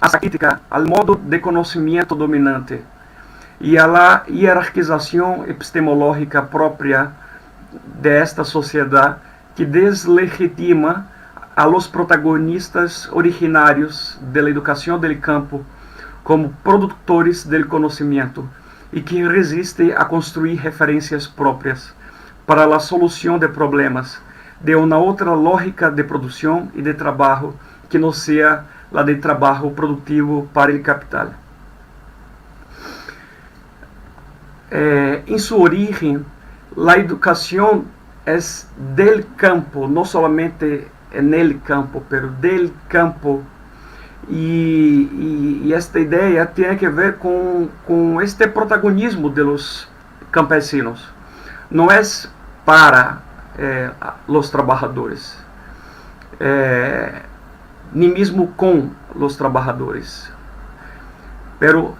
a crítica ao modo de conhecimento dominante e à hierarquização epistemológica própria desta sociedade que deslegitima a los protagonistas originários da educação del campo como produtores del conhecimento e que resiste a construir referências próprias para a solução de problemas de uma outra lógica de produção e de trabalho que não seja a de trabalho produtivo para o capital. Em sua origem, a educação é del campo, não solamente en el campo, pero del campo. E esta ideia tem a ver com este protagonismo de los campesinos. Não é para los trabalhadores, nem mesmo com los trabalhadores, pero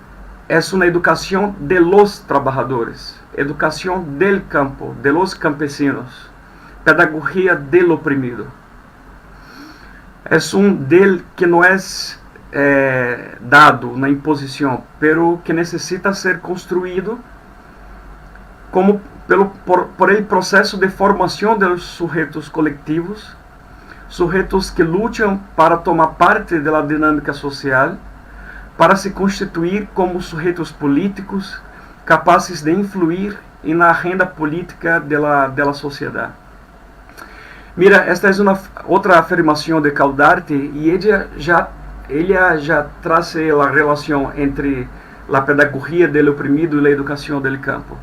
é uma educação de los trabalhadores, educação del campo, de los campesinos, pedagogia del oprimido. É del que não é dado na imposição, pero que necessita ser construído por el processo de formação dos sujeitos coletivos, sujeitos que lutam para tomar parte da dinâmica social, para se constituir como sujeitos políticos capazes de influir na agenda política da sociedade. Mira, esta é uma outra afirmação de Caudarte e ela já traz a relação entre a pedagogia do oprimido e a educação del campo.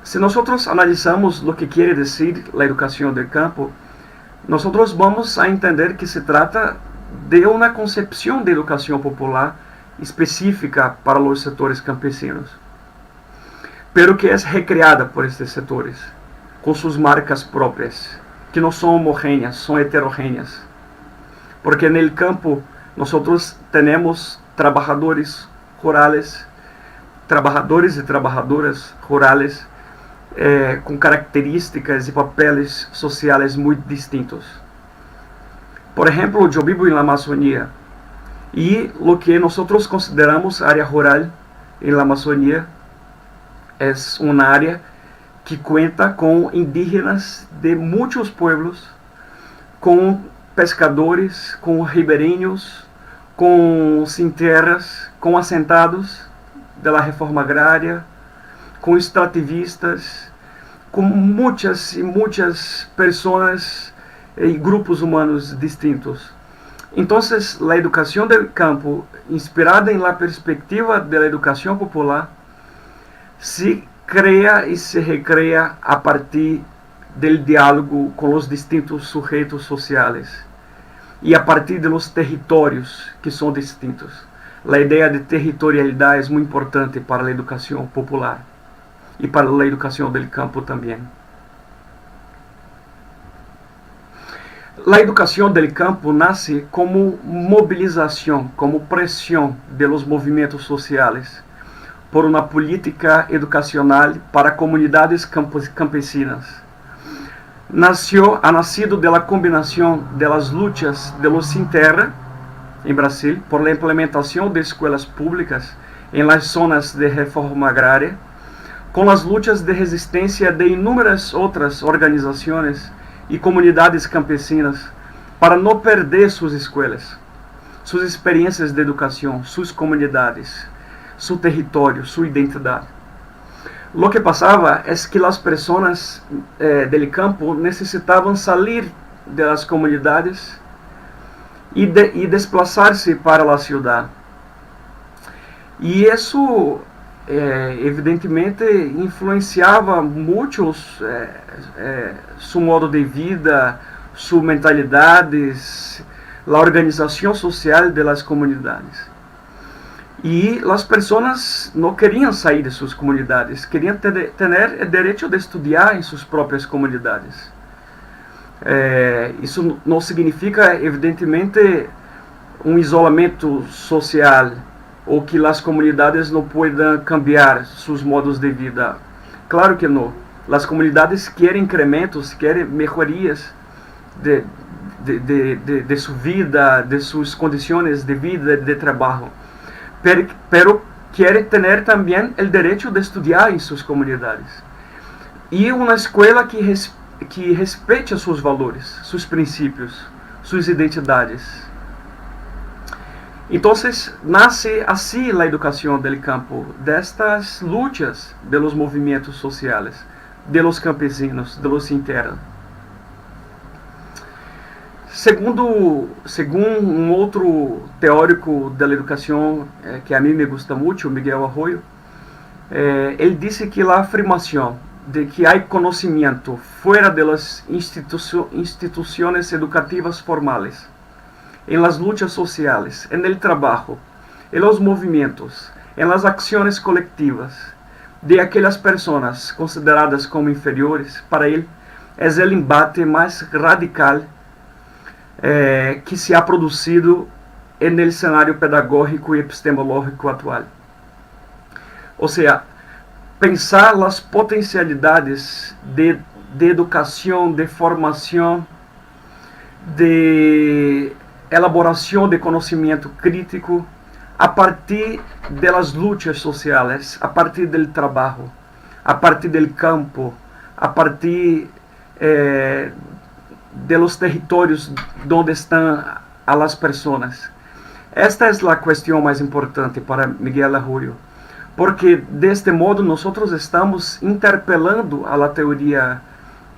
Se nós analisamos o que quer dizer a educação del campo, nós vamos a entender que se trata de uma concepção de educação popular específica para os setores campesinos, pero que é recriada por estes setores, com suas marcas próprias, que não são homogêneas, são heterogêneas. Porque no campo nós temos trabalhadores rurales, trabalhadores e trabalhadoras rurales com características e papéis sociais muito distintos. Por exemplo, eu vivo na Amazônia e o que nós consideramos área rural na Amazônia é uma área que conta com indígenas de muitos pueblos, com pescadores, com ribeirinhos, com sem terras, com assentados da reforma agrária, com extrativistas, com muitas e muitas pessoas e grupos humanos distintos. Então, a educação do campo, inspirada na perspectiva da educação popular, se cria e se recria a partir do diálogo com os distintos sujeitos sociais e a partir dos territórios que são distintos. A ideia de territorialidade é muito importante para a educação popular e para a educação do campo também. A educação do campo nasce como mobilização, como pressão de los movimentos sociais por uma política educacional para comunidades campesinas. ha nacido de la combinación de las luchas de los sin terra en Brasil por la implementación de escuelas públicas en las zonas de reforma agraria, con las luchas de resistencia de inúmeras otras organizaciones y comunidades campesinas para no perder sus escuelas, sus experiencias de educación, sus comunidades, su territorio, su identidad. Lo que pasaba es que las personas del campo necesitaban salir de las comunidades y desplazarse para la ciudad. Y eso evidentemente influenciava muito seu modo de vida, suas mentalidades, a organização social das comunidades. E as pessoas não queriam sair de suas comunidades, queriam ter o direito de estudar em suas próprias comunidades. Isso não significa, evidentemente, isolamento social, ou que as comunidades não podem cambiar seus modos de vida. Claro que não. As comunidades querem incrementos, querem melhorias de sua vida, de suas condições de vida, de trabalho. Pero querem ter também o direito de estudar em suas comunidades. E uma escola que respeite seus valores, seus princípios, suas identidades. Então, nasce assim a educação do campo, destas lutas de los movimentos sociais, de los campesinos, de los sin terra. Segundo outro teórico da educação que a mim me gusta muito, Miguel Arroyo, ele disse que a afirmação de que há conhecimento fora das instituições educativas formais, em las luchas sociales, en el trabajo, en los movimientos, en las acciones colectivas de aquelas personas consideradas como inferiores, para ele é o embate mais radical que se ha produzido no cenário pedagógico e epistemológico atual. Ou seja, pensar as potencialidades de educação, de formação, de elaboração de conhecimento crítico a partir das lutas sociais, a partir do trabalho, a partir do campo, a partir de los territórios onde estão as pessoas. Esta é a questão mais importante para Miguel Arroyo, porque deste modo nós estamos interpelando a teoria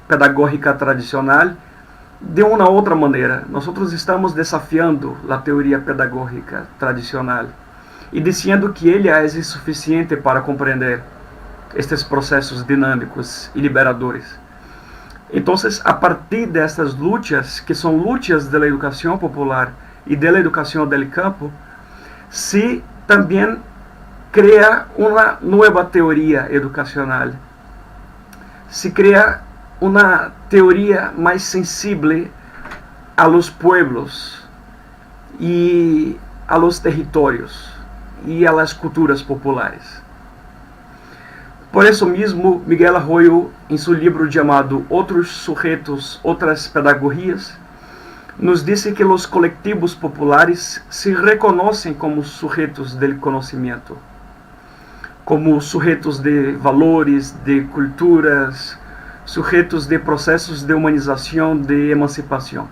pedagógica tradicional de uma outra maneira. Nós estamos desafiando a teoria pedagógica tradicional e dizendo que ele é insuficiente para compreender estes processos dinâmicos e liberadores. Então, a partir dessas lutas, que são lutas da educação popular e da educação do campo, se também cria uma nova teoria educacional, se cria uma teoria mais sensível a los pueblos e a los territórios e a las culturas populares. Por isso mesmo, Miguel Arroyo, em seu livro chamado Outros Sujetos, Outras Pedagogias, nos disse que os coletivos populares se reconhecem como sujeitos do conhecimento, como sujeitos de valores, de culturas, sujeitos de processos de humanização, de emancipação.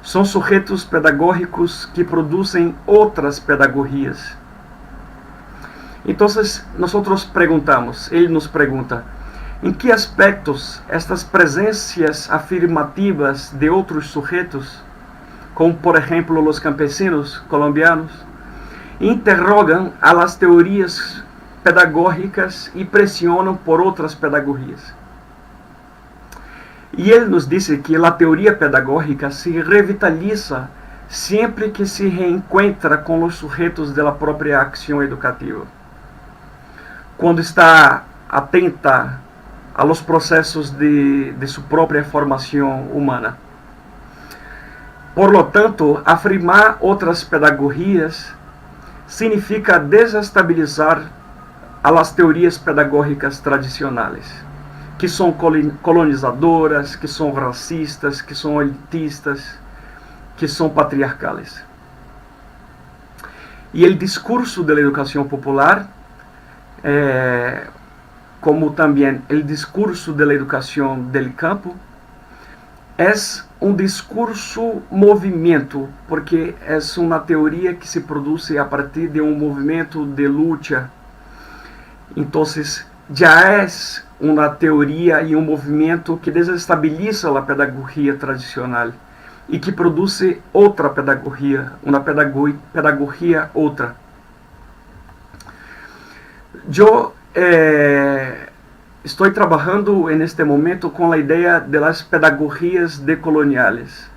São sujeitos pedagógicos que produzem outras pedagogias. Então, nós perguntamos, ele nos pergunta, em que aspectos estas presenças afirmativas de outros sujeitos, como por exemplo os campesinos colombianos, interrogam a las teorias pedagógicas e pressionam por outras pedagogias. E ele nos disse que a teoria pedagógica se revitaliza sempre que se reencontra com os sujeitos da própria ação educativa, quando está atenta a los processos de sua própria formação humana. Por lo tanto, afirmar outras pedagogias significa desestabilizar as teorias pedagógicas tradicionais, que são colonizadoras, que são racistas, que são elitistas, que são patriarcales. E o discurso da educação popular, como também o discurso da educação del campo, é um discurso movimento, porque é uma teoria que se produz a partir de um movimento de luta. Então, já é uma teoria e um movimento que desestabiliza a pedagogia tradicional e que produz outra pedagogia, uma pedagogia outra. Eu estou trabalhando neste momento com a ideia das pedagogias decoloniales.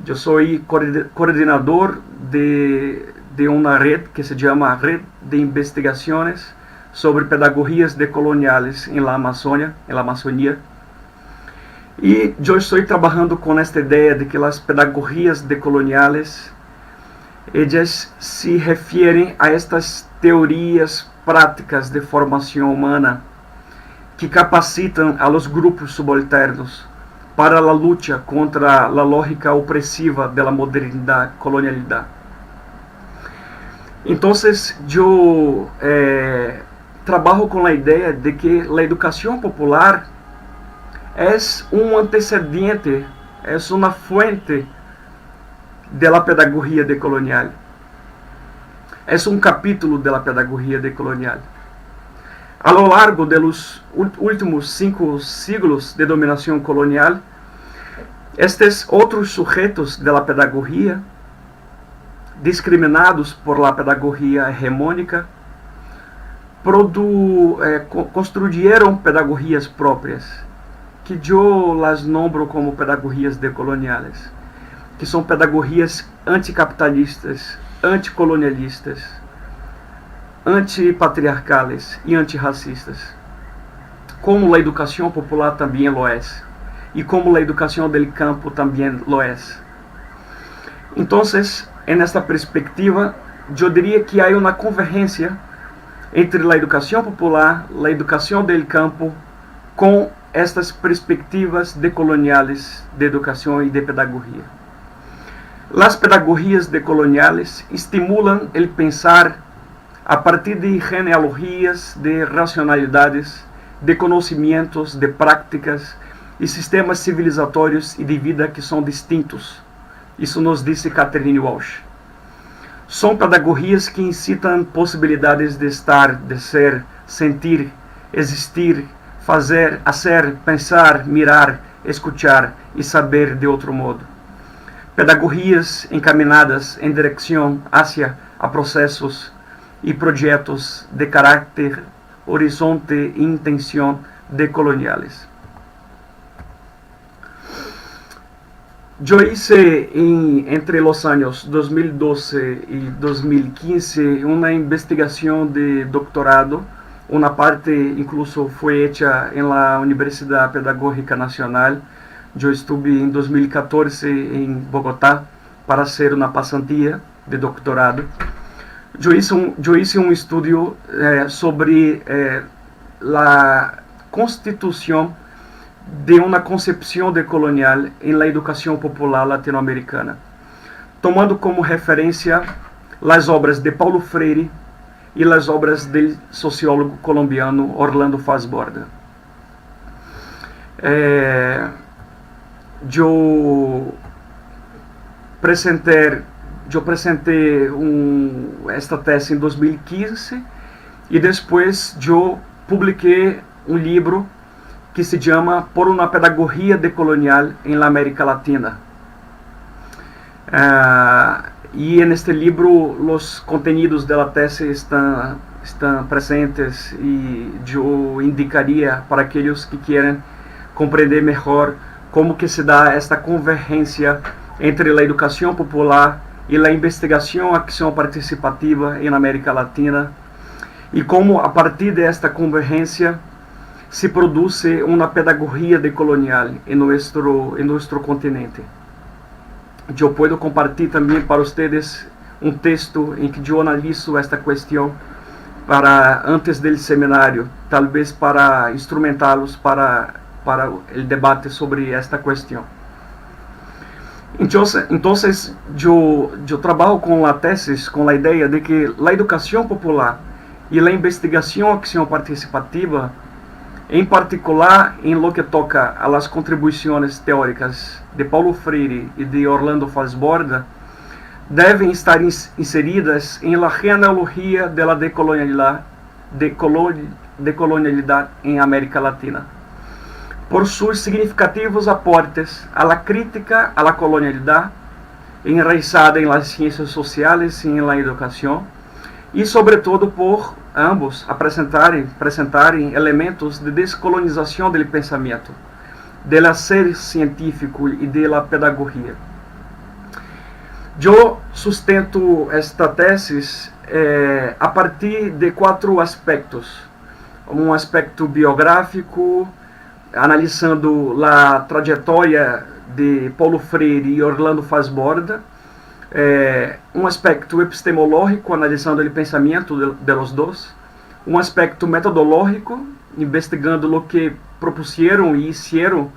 Eu sou coordenador de uma rede que se chama Red de Investigações sobre Pedagogias Decoloniales em la Amazônia. E eu estou trabalhando com esta ideia de que as pedagogias decoloniales elas se referem a estas teorias práticas de formação humana que capacitam a los grupos subalternos para a luta contra a lógica opressiva da modernidade, colonialidade. Então, eu trabalho com a ideia de que a educação popular é um antecedente, é uma fuente da pedagogia decolonial. É um capítulo da pedagogia decolonial. A lo largo dos últimos 5 siglos de dominação colonial, estes outros sujeitos da pedagogia, discriminados por la pedagogia hegemônica, construíram pedagogias próprias, que eu las nombro como pedagogias decoloniales, que são pedagogias anticapitalistas, anticolonialistas, antipatriarcales e antirracistas, como a educação popular também lo é, e como a educação del campo também lo é. Então, nesta perspectiva, eu diria que há uma convergência entre a educação popular, a educação del campo, com estas perspectivas decoloniales de educação e de pedagogia. As pedagogias decoloniales estimulam o pensar a partir de genealogias, de racionalidades, de conhecimentos, de práticas e sistemas civilizatórios e de vida que são distintos. Isso nos disse Catherine Walsh. São pedagogias que incitam possibilidades de estar, de ser, sentir, existir, fazer, hacer, pensar, mirar, escuchar e saber de outro modo. Pedagogias encaminadas em direção hacia a processos e projetos de caráter, horizonte e intenção decoloniales. Eu hice entre os anos 2012 e 2015 uma investigação de doutorado. Uma parte incluso foi hecha em la Universidade Pedagógica Nacional. Eu estive em 2014 em Bogotá para fazer uma pasantía de doutorado. Eu hice um estudo sobre a constituição de uma concepção decolonial em la educação popular latino-americana, tomando como referência as obras de Paulo Freire e as obras do sociólogo colombiano Orlando Fassborda. Eu apresentei esta tese em 2015 e depois eu publiquei um livro que se chama Por uma Pedagogia Decolonial em la América Latina. E neste livro os contenidos da tese estão presentes e eu indicaria para aqueles que querem compreender melhor como que se dá esta convergência entre a educação popular e a investigação ação participativa em América Latina e como a partir desta convergência se produz uma pedagogia decolonial em nosso continente. Eu posso compartilhar também para vocês um texto em que eu analiso esta questão para antes del seminário, talvez para instrumentá-los para o debate sobre esta questão. Então, eu trabalho com a tese, com a ideia de que a educação popular e a investigação acção participativa, em particular em lo que toca a las contribuições teóricas de Paulo Freire e de Orlando Falsborda, devem estar inseridas em la genealogia de la decolonialidade em América Latina, por seus significativos aportes a la crítica a la colonialidade, enraizada em las ciências sociais e em la educação, e sobretudo por ambos apresentarem elementos de descolonização do pensamento, do hacer científico e da pedagogia. Eu sustento esta tese a partir de 4 aspectos. Um aspecto biográfico, analisando a trajetória de Paulo Freire e Orlando Falsborda, um aspecto epistemológico, analisando o pensamento de los dois, um aspecto metodológico, investigando o que propusieron e hicieron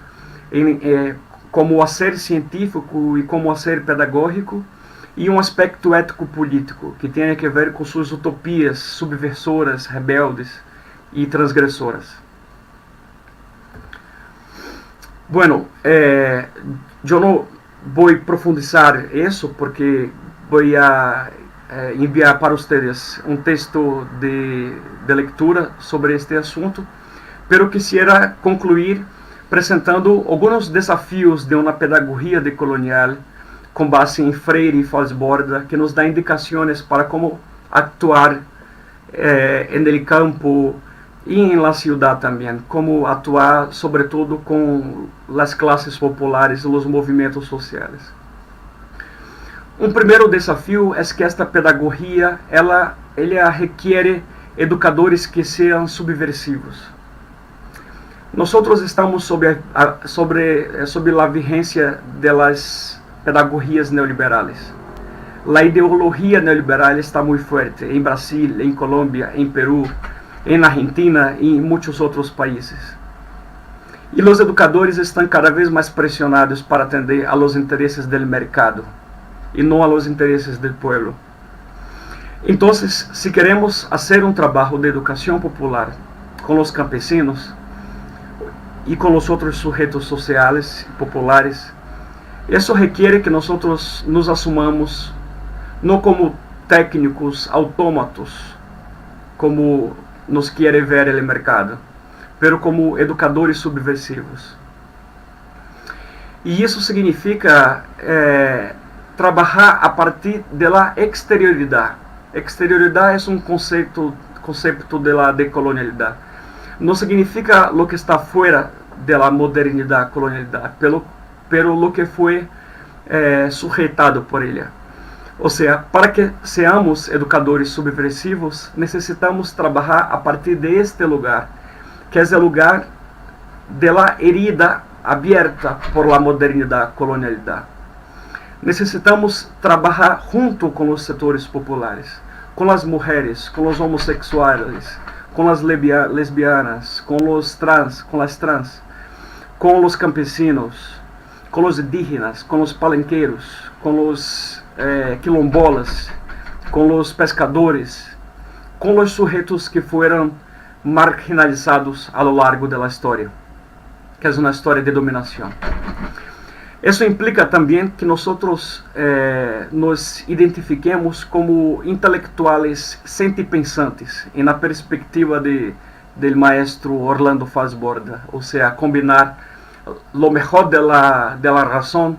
como hacer científico e como hacer pedagógico, e um aspecto ético-político, que tem a ver com suas utopias subversoras, rebeldes e transgressoras. Bueno, eu não vou profundizar isso, porque vou enviar para vocês um texto de leitura sobre este assunto, pero quisiera concluir apresentando alguns desafios de uma pedagogia decolonial com base em Freire e Falsborda, que nos dá indicações para como actuar en el campo e em la ciudad também, como atuar sobretudo com as classes populares e os movimentos sociais. Um primeiro desafio é que esta pedagogia ela requer educadores que sejam subversivos. Nós estamos sob a vigência das pedagogias neoliberales. A ideologia neoliberal está muito forte em Brasil, em Colômbia, em Peru, em Argentina e em muitos outros países. E os educadores estão cada vez mais pressionados para atender a los interesses do mercado e não a los interesses do povo. Então, se queremos fazer um trabalho de educação popular com os campesinos e com os outros sujeitos sociais e populares, isso requer que nós nos assumamos não como técnicos autômatos, como nos quer ver o mercado, pero como educadores subversivos. E isso significa trabalhar a partir da exterioridade. Exterioridade é um conceito da decolonialidade. Não significa o que está fora da modernidade, colonialidade, pero lo que foi sujeitado por ela. Ou seja, para que seamos educadores subversivos, necessitamos trabalhar a partir deste lugar, que é o lugar da herida aberta por la modernidade, colonialidade. Necessitamos trabalhar junto com os setores populares, com as mulheres, com os homossexuais, com as lesbianas, com as trans, com os campesinos, com os indígenas, com os palenqueiros, com os quilombolas, com os pescadores, com os sujeitos que foram marginalizados a lo largo da história, que é uma história de dominação. Isso implica também que nós nos identifiquemos como intelectuais sentipensantes, na perspectiva do maestro Orlando Falsborda, ou seja, combinar o melhor da razão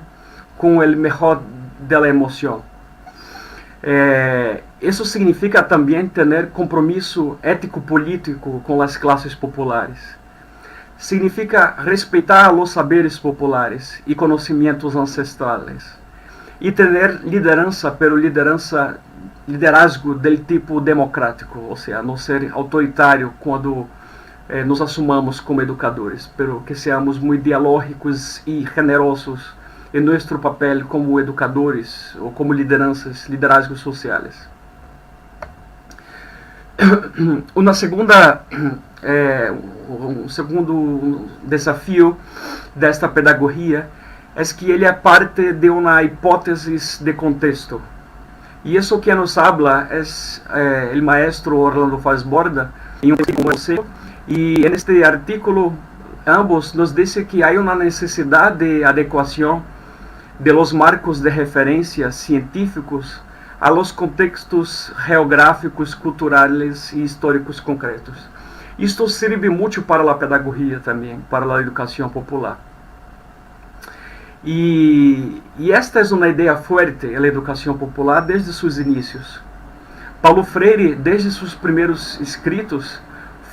com o melhor da emoção. Isso significa também ter compromisso ético-político com as classes populares. Significa respeitar os saberes populares e conhecimentos ancestrais. E ter liderança, pero liderazgo do tipo democrático, ou seja, não ser autoritário quando nos assumamos como educadores, pero que seamos muito dialógicos e generosos em nosso papel como educadores ou como liderazgos sociais. Um segundo desafio desta pedagogia é que ele é parte de uma hipótese de contexto. E isso que nos habla é o maestro Orlando Falsborda, em um artículo, e neste artículo ambos nos dizem que há uma necessidade de adequação de los marcos de referência científicos a los contextos geográficos, culturais e históricos concretos. Isto serve muito para a pedagogia também, para a educação popular. E esta é uma ideia forte na educação popular desde seus inícios. Paulo Freire, desde seus primeiros escritos,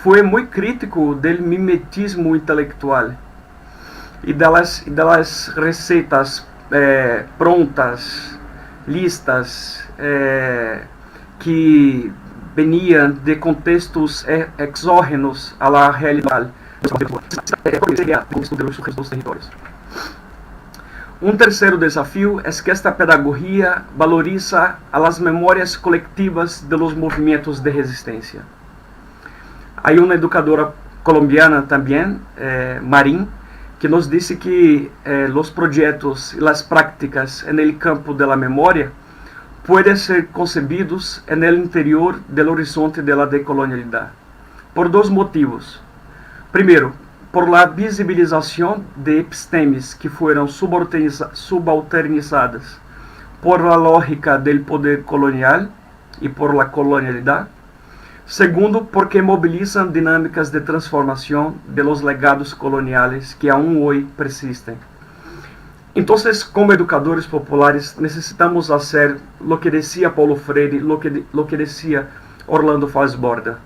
foi muito crítico do mimetismo intelectual e das receitas prontas, listas, que veniam de contextos exógenos à realidade dos territórios. Um terceiro desafio é que esta pedagogia valoriza as memórias coletivas de los movimentos de resistência. Há uma educadora colombiana também, Marín, que nos disse que os projetos e as práticas no campo da memória podem ser concebidos no interior do horizonte da decolonialidade, por dois motivos. Primeiro, por la visibilização de epistemes que foram subalternizadas por la lógica do poder colonial e por la colonialidade. Segundo, porque mobilizam dinâmicas de transformação de los legados coloniales que aún hoje persistem. Então, como educadores populares, necessitamos fazer o que dizia Paulo Freire, o que dizia Orlando Falsborda: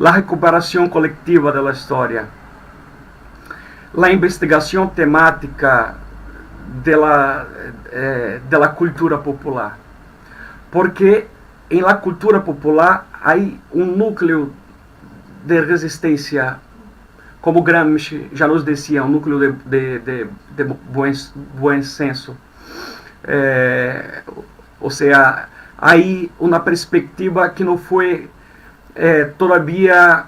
a recuperação coletiva da história, a investigação temática da cultura popular. Porque em la cultura popular há um núcleo de resistência, como Gramsci já nos dizia, um núcleo de bom senso. Ou seja, há uma perspectiva que não foi todavia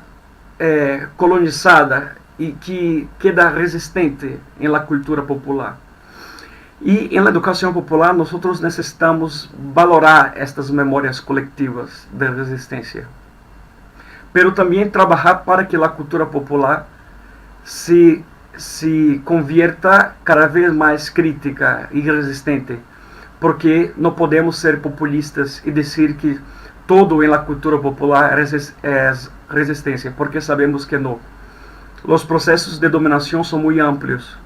colonizada e que queda resistente em la cultura popular. E na educação popular, nós necessitamos valorar estas memórias coletivas de resistência, pero também trabalhar para que a cultura popular se convierta cada vez mais crítica e resistente, porque não podemos ser populistas e dizer que todo na cultura popular é resistência, porque sabemos que não. Os processos de dominação são muito amplios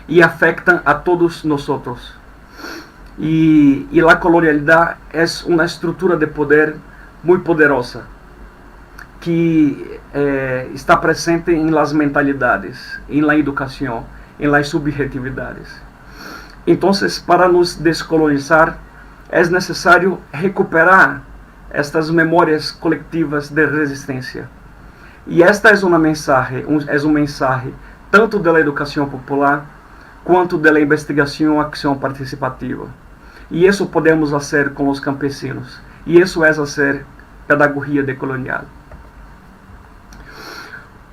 e afetam a todos nós. E a colonialidade é uma estrutura de poder muito poderosa que está presente em las mentalidades, em la educação, em las subjetividades. Então, para nos descolonizar, é necessário recuperar estas memórias coletivas de resistência. E esta é uma mensagem, tanto da educação popular quanto da investigação e ação participativa. E isso podemos fazer com os campesinos. E isso é fazer pedagogia decolonial.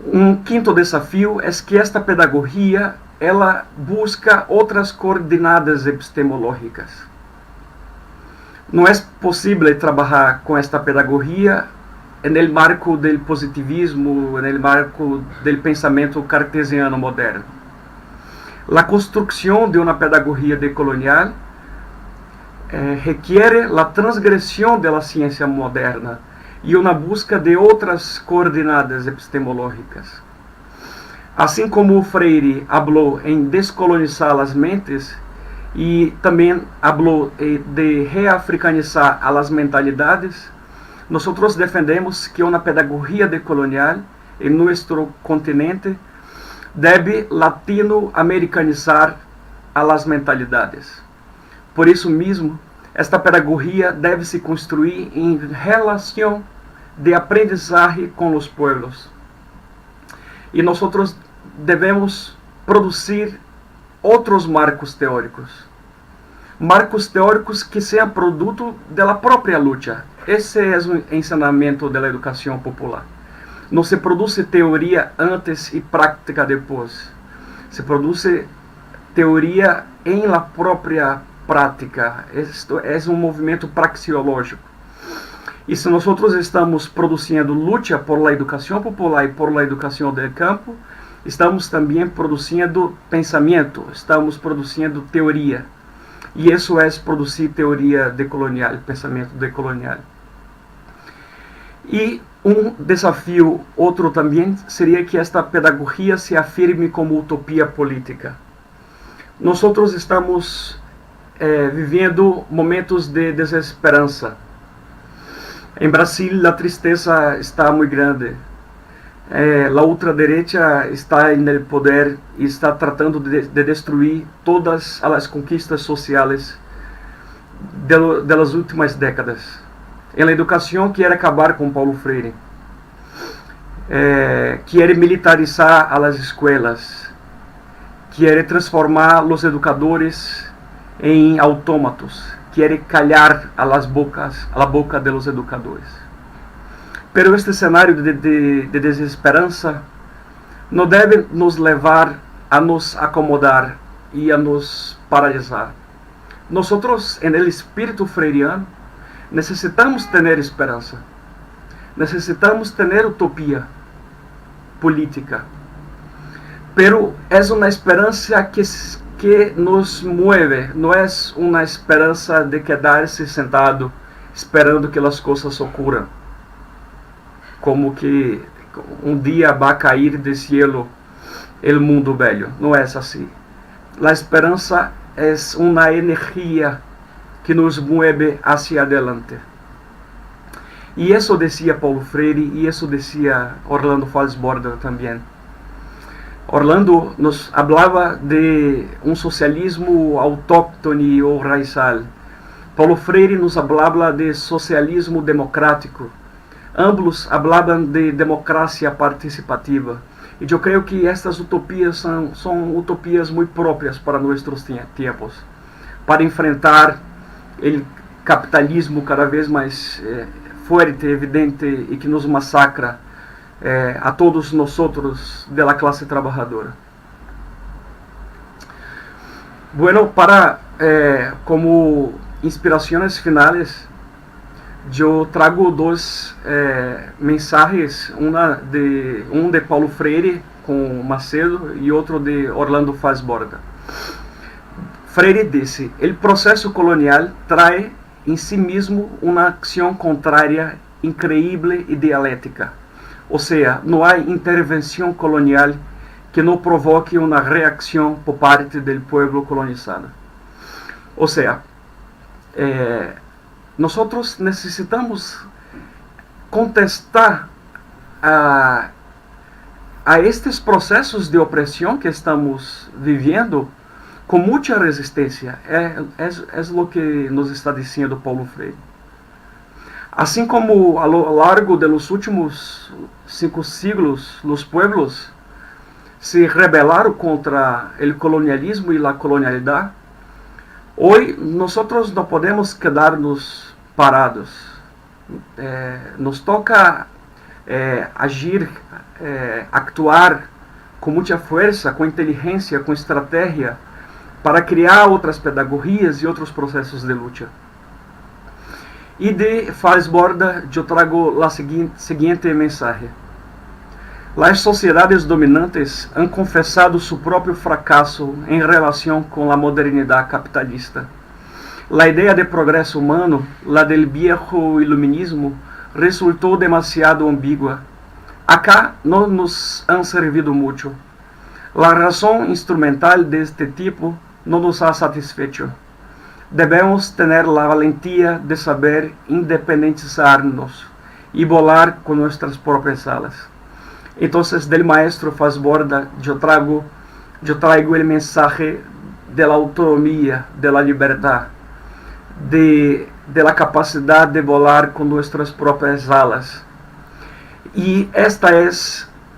Um quinto desafio é que esta pedagogia ela busca outras coordenadas epistemológicas. Não é possível trabalhar com esta pedagogia no marco do positivismo, no marco do pensamento cartesiano moderno. A construção de uma pedagogia decolonial requer a transgressão da ciência moderna e uma busca de outras coordenadas epistemológicas. Assim como Freire falou em descolonizar as mentes e também falou de reafricanizar as mentalidades, nós defendemos que uma pedagogia decolonial em nosso continente deve latino-americanizar as mentalidades. Por isso mesmo, esta pedagogia deve se construir em relação de aprendizagem com os pueblos. E nós devemos produzir outros marcos teóricos. marcos teóricos que sejam produto da própria luta. Esse é o ensinamento da educação popular. Não se produz teoria antes e prática depois. Se produz teoria em la própria prática. Isto é um movimento praxeológico. E se nós estamos produzindo luta por la educação popular e por la educação do campo, estamos também produzindo pensamento, estamos produzindo teoria. E isso é produzir teoria decolonial, pensamento decolonial. E um desafio, outro também, seria que esta pedagogia se afirme como utopia política. Nós estamos vivendo momentos de desesperança. Em Brasil, a tristeza está muito grande. A ultraderecha está no poder e está tratando de destruir todas as conquistas sociais das últimas décadas. Em la educação, quer acabar com Paulo Freire, quer militarizar as escolas, quer transformar os educadores em autômatos, quer calhar a boca dos educadores. Pero este cenário de desesperança não deve nos levar a nos acomodar e a nos paralisar. Nós, en el espírito freiriano, necessitamos ter esperança, necessitamos ter utopia política, pero é uma esperança que nos mueve, não é uma esperança de quedar-se sentado esperando que as coisas ocorram, como que um dia vai cair do cielo o mundo velho. Não é assim. A esperança é uma energia que nos mueve hacia adelante. E isso dizia Paulo Freire, e isso dizia Orlando Falsborda também. Orlando nos falava de um socialismo autóctone ou raizal. Paulo Freire nos falava de socialismo democrático. Ambos falavam de democracia participativa. E eu creio que estas utopias são utopias muito próprias para nossos tempos, para enfrentar o capitalismo cada vez mais forte, evidente e que nos massacra a todos nós da classe trabalhadora. Bueno, como inspirações finais, eu trago duas mensagens, um de Paulo Freire com Macedo e outro de Orlando Falsborda. Freire disse: "El processo colonial trae em si mesmo uma ação contrária, increíble e dialética. Ou seja, não há intervenção colonial que não provoque uma reação por parte do povo colonizado." Ou seja, nós necessitamos contestar a estes processos de opressão que estamos vivendo com muita resistência. É o que nos está dizendo Paulo Freire. Assim como a lo largo de los últimos 5 siglos, os pueblos se rebelaram contra o colonialismo e a colonialidade, hoje nós não podemos quedar-nos parados. Nos toca agir, actuar com muita força, com inteligência, com estratégia, para criar outras pedagogias e outros processos de luta. E de Falsborda eu trago a seguinte mensagem: as sociedades dominantes han confessado seu próprio fracasso em relação com a modernidade capitalista. A ideia de progresso humano, la del viejo iluminismo, resultou demasiado ambígua. Acá não nos han servido muito. A razão instrumental deste tipo não nos ha satisfecho. Devemos ter a valentia de saber independizar-nos e volar com nossas próprias alas. Então, del maestro Falsborda, eu traigo o mensaje de la autonomia, de la liberdade, de la capacidade de volar com nossas próprias alas. E esta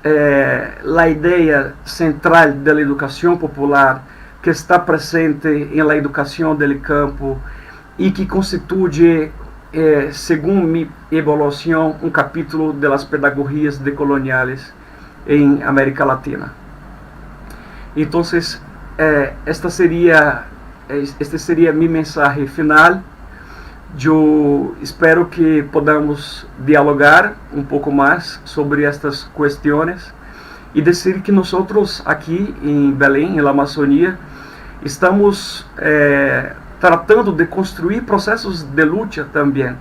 é a ideia central da educação popular, que está presente em la educação del campo e que constituye, según mi evaluación, un capítulo de las pedagogías decoloniales en América Latina. Entonces, este sería mi mensaje final. Eu espero que podamos dialogar um pouco mais sobre estas questões e dizer que nós aqui em Belém, na Amazônia, estamos tratando de construir processos de luta também.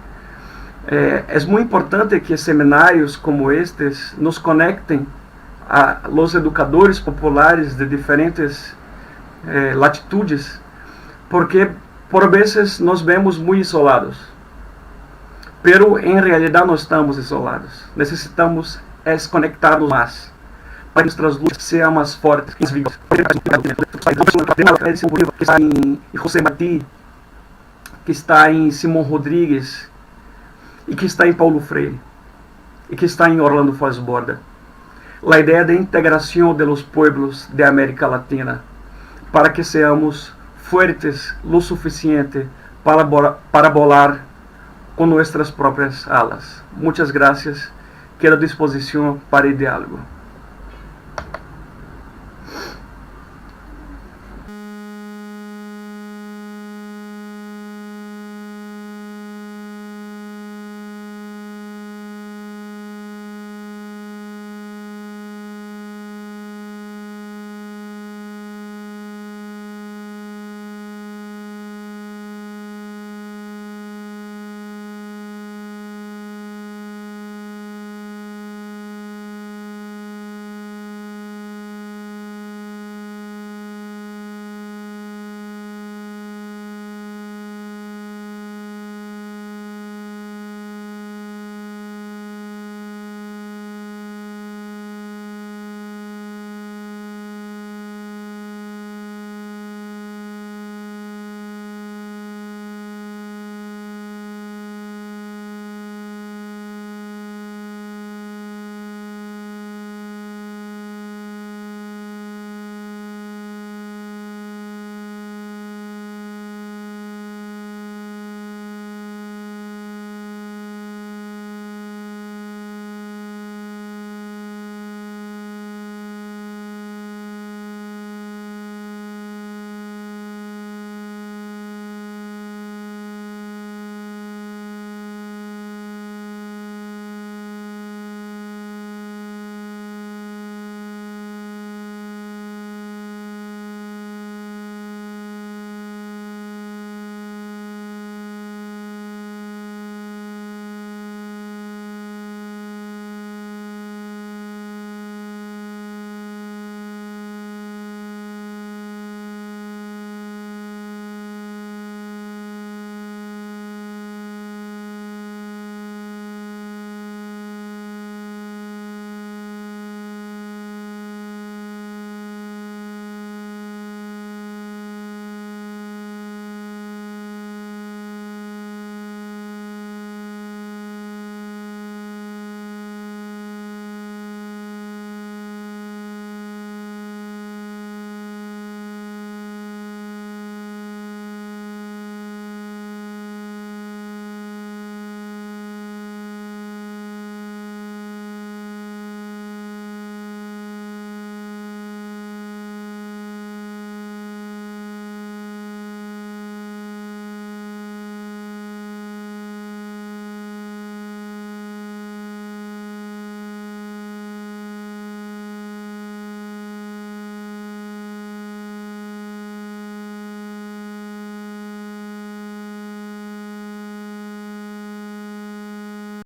É muito importante que seminários como estes nos conectem a los educadores populares de diferentes latitudes, porque por vezes nos vemos muito isolados, pero em realidade não estamos isolados. Necessitamos conectar-nos mais para que nossas lutas sejam mais fortes. Que está em José Martí, que está em Simão Rodrigues, e que está em Paulo Freire, e que está em Orlando Foz Borda. A ideia de integração de los pueblos de América Latina, para que sejamos fuertes lo suficiente para volar con nuestras propias alas. Muchas gracias. Quedo à disposição para o diálogo.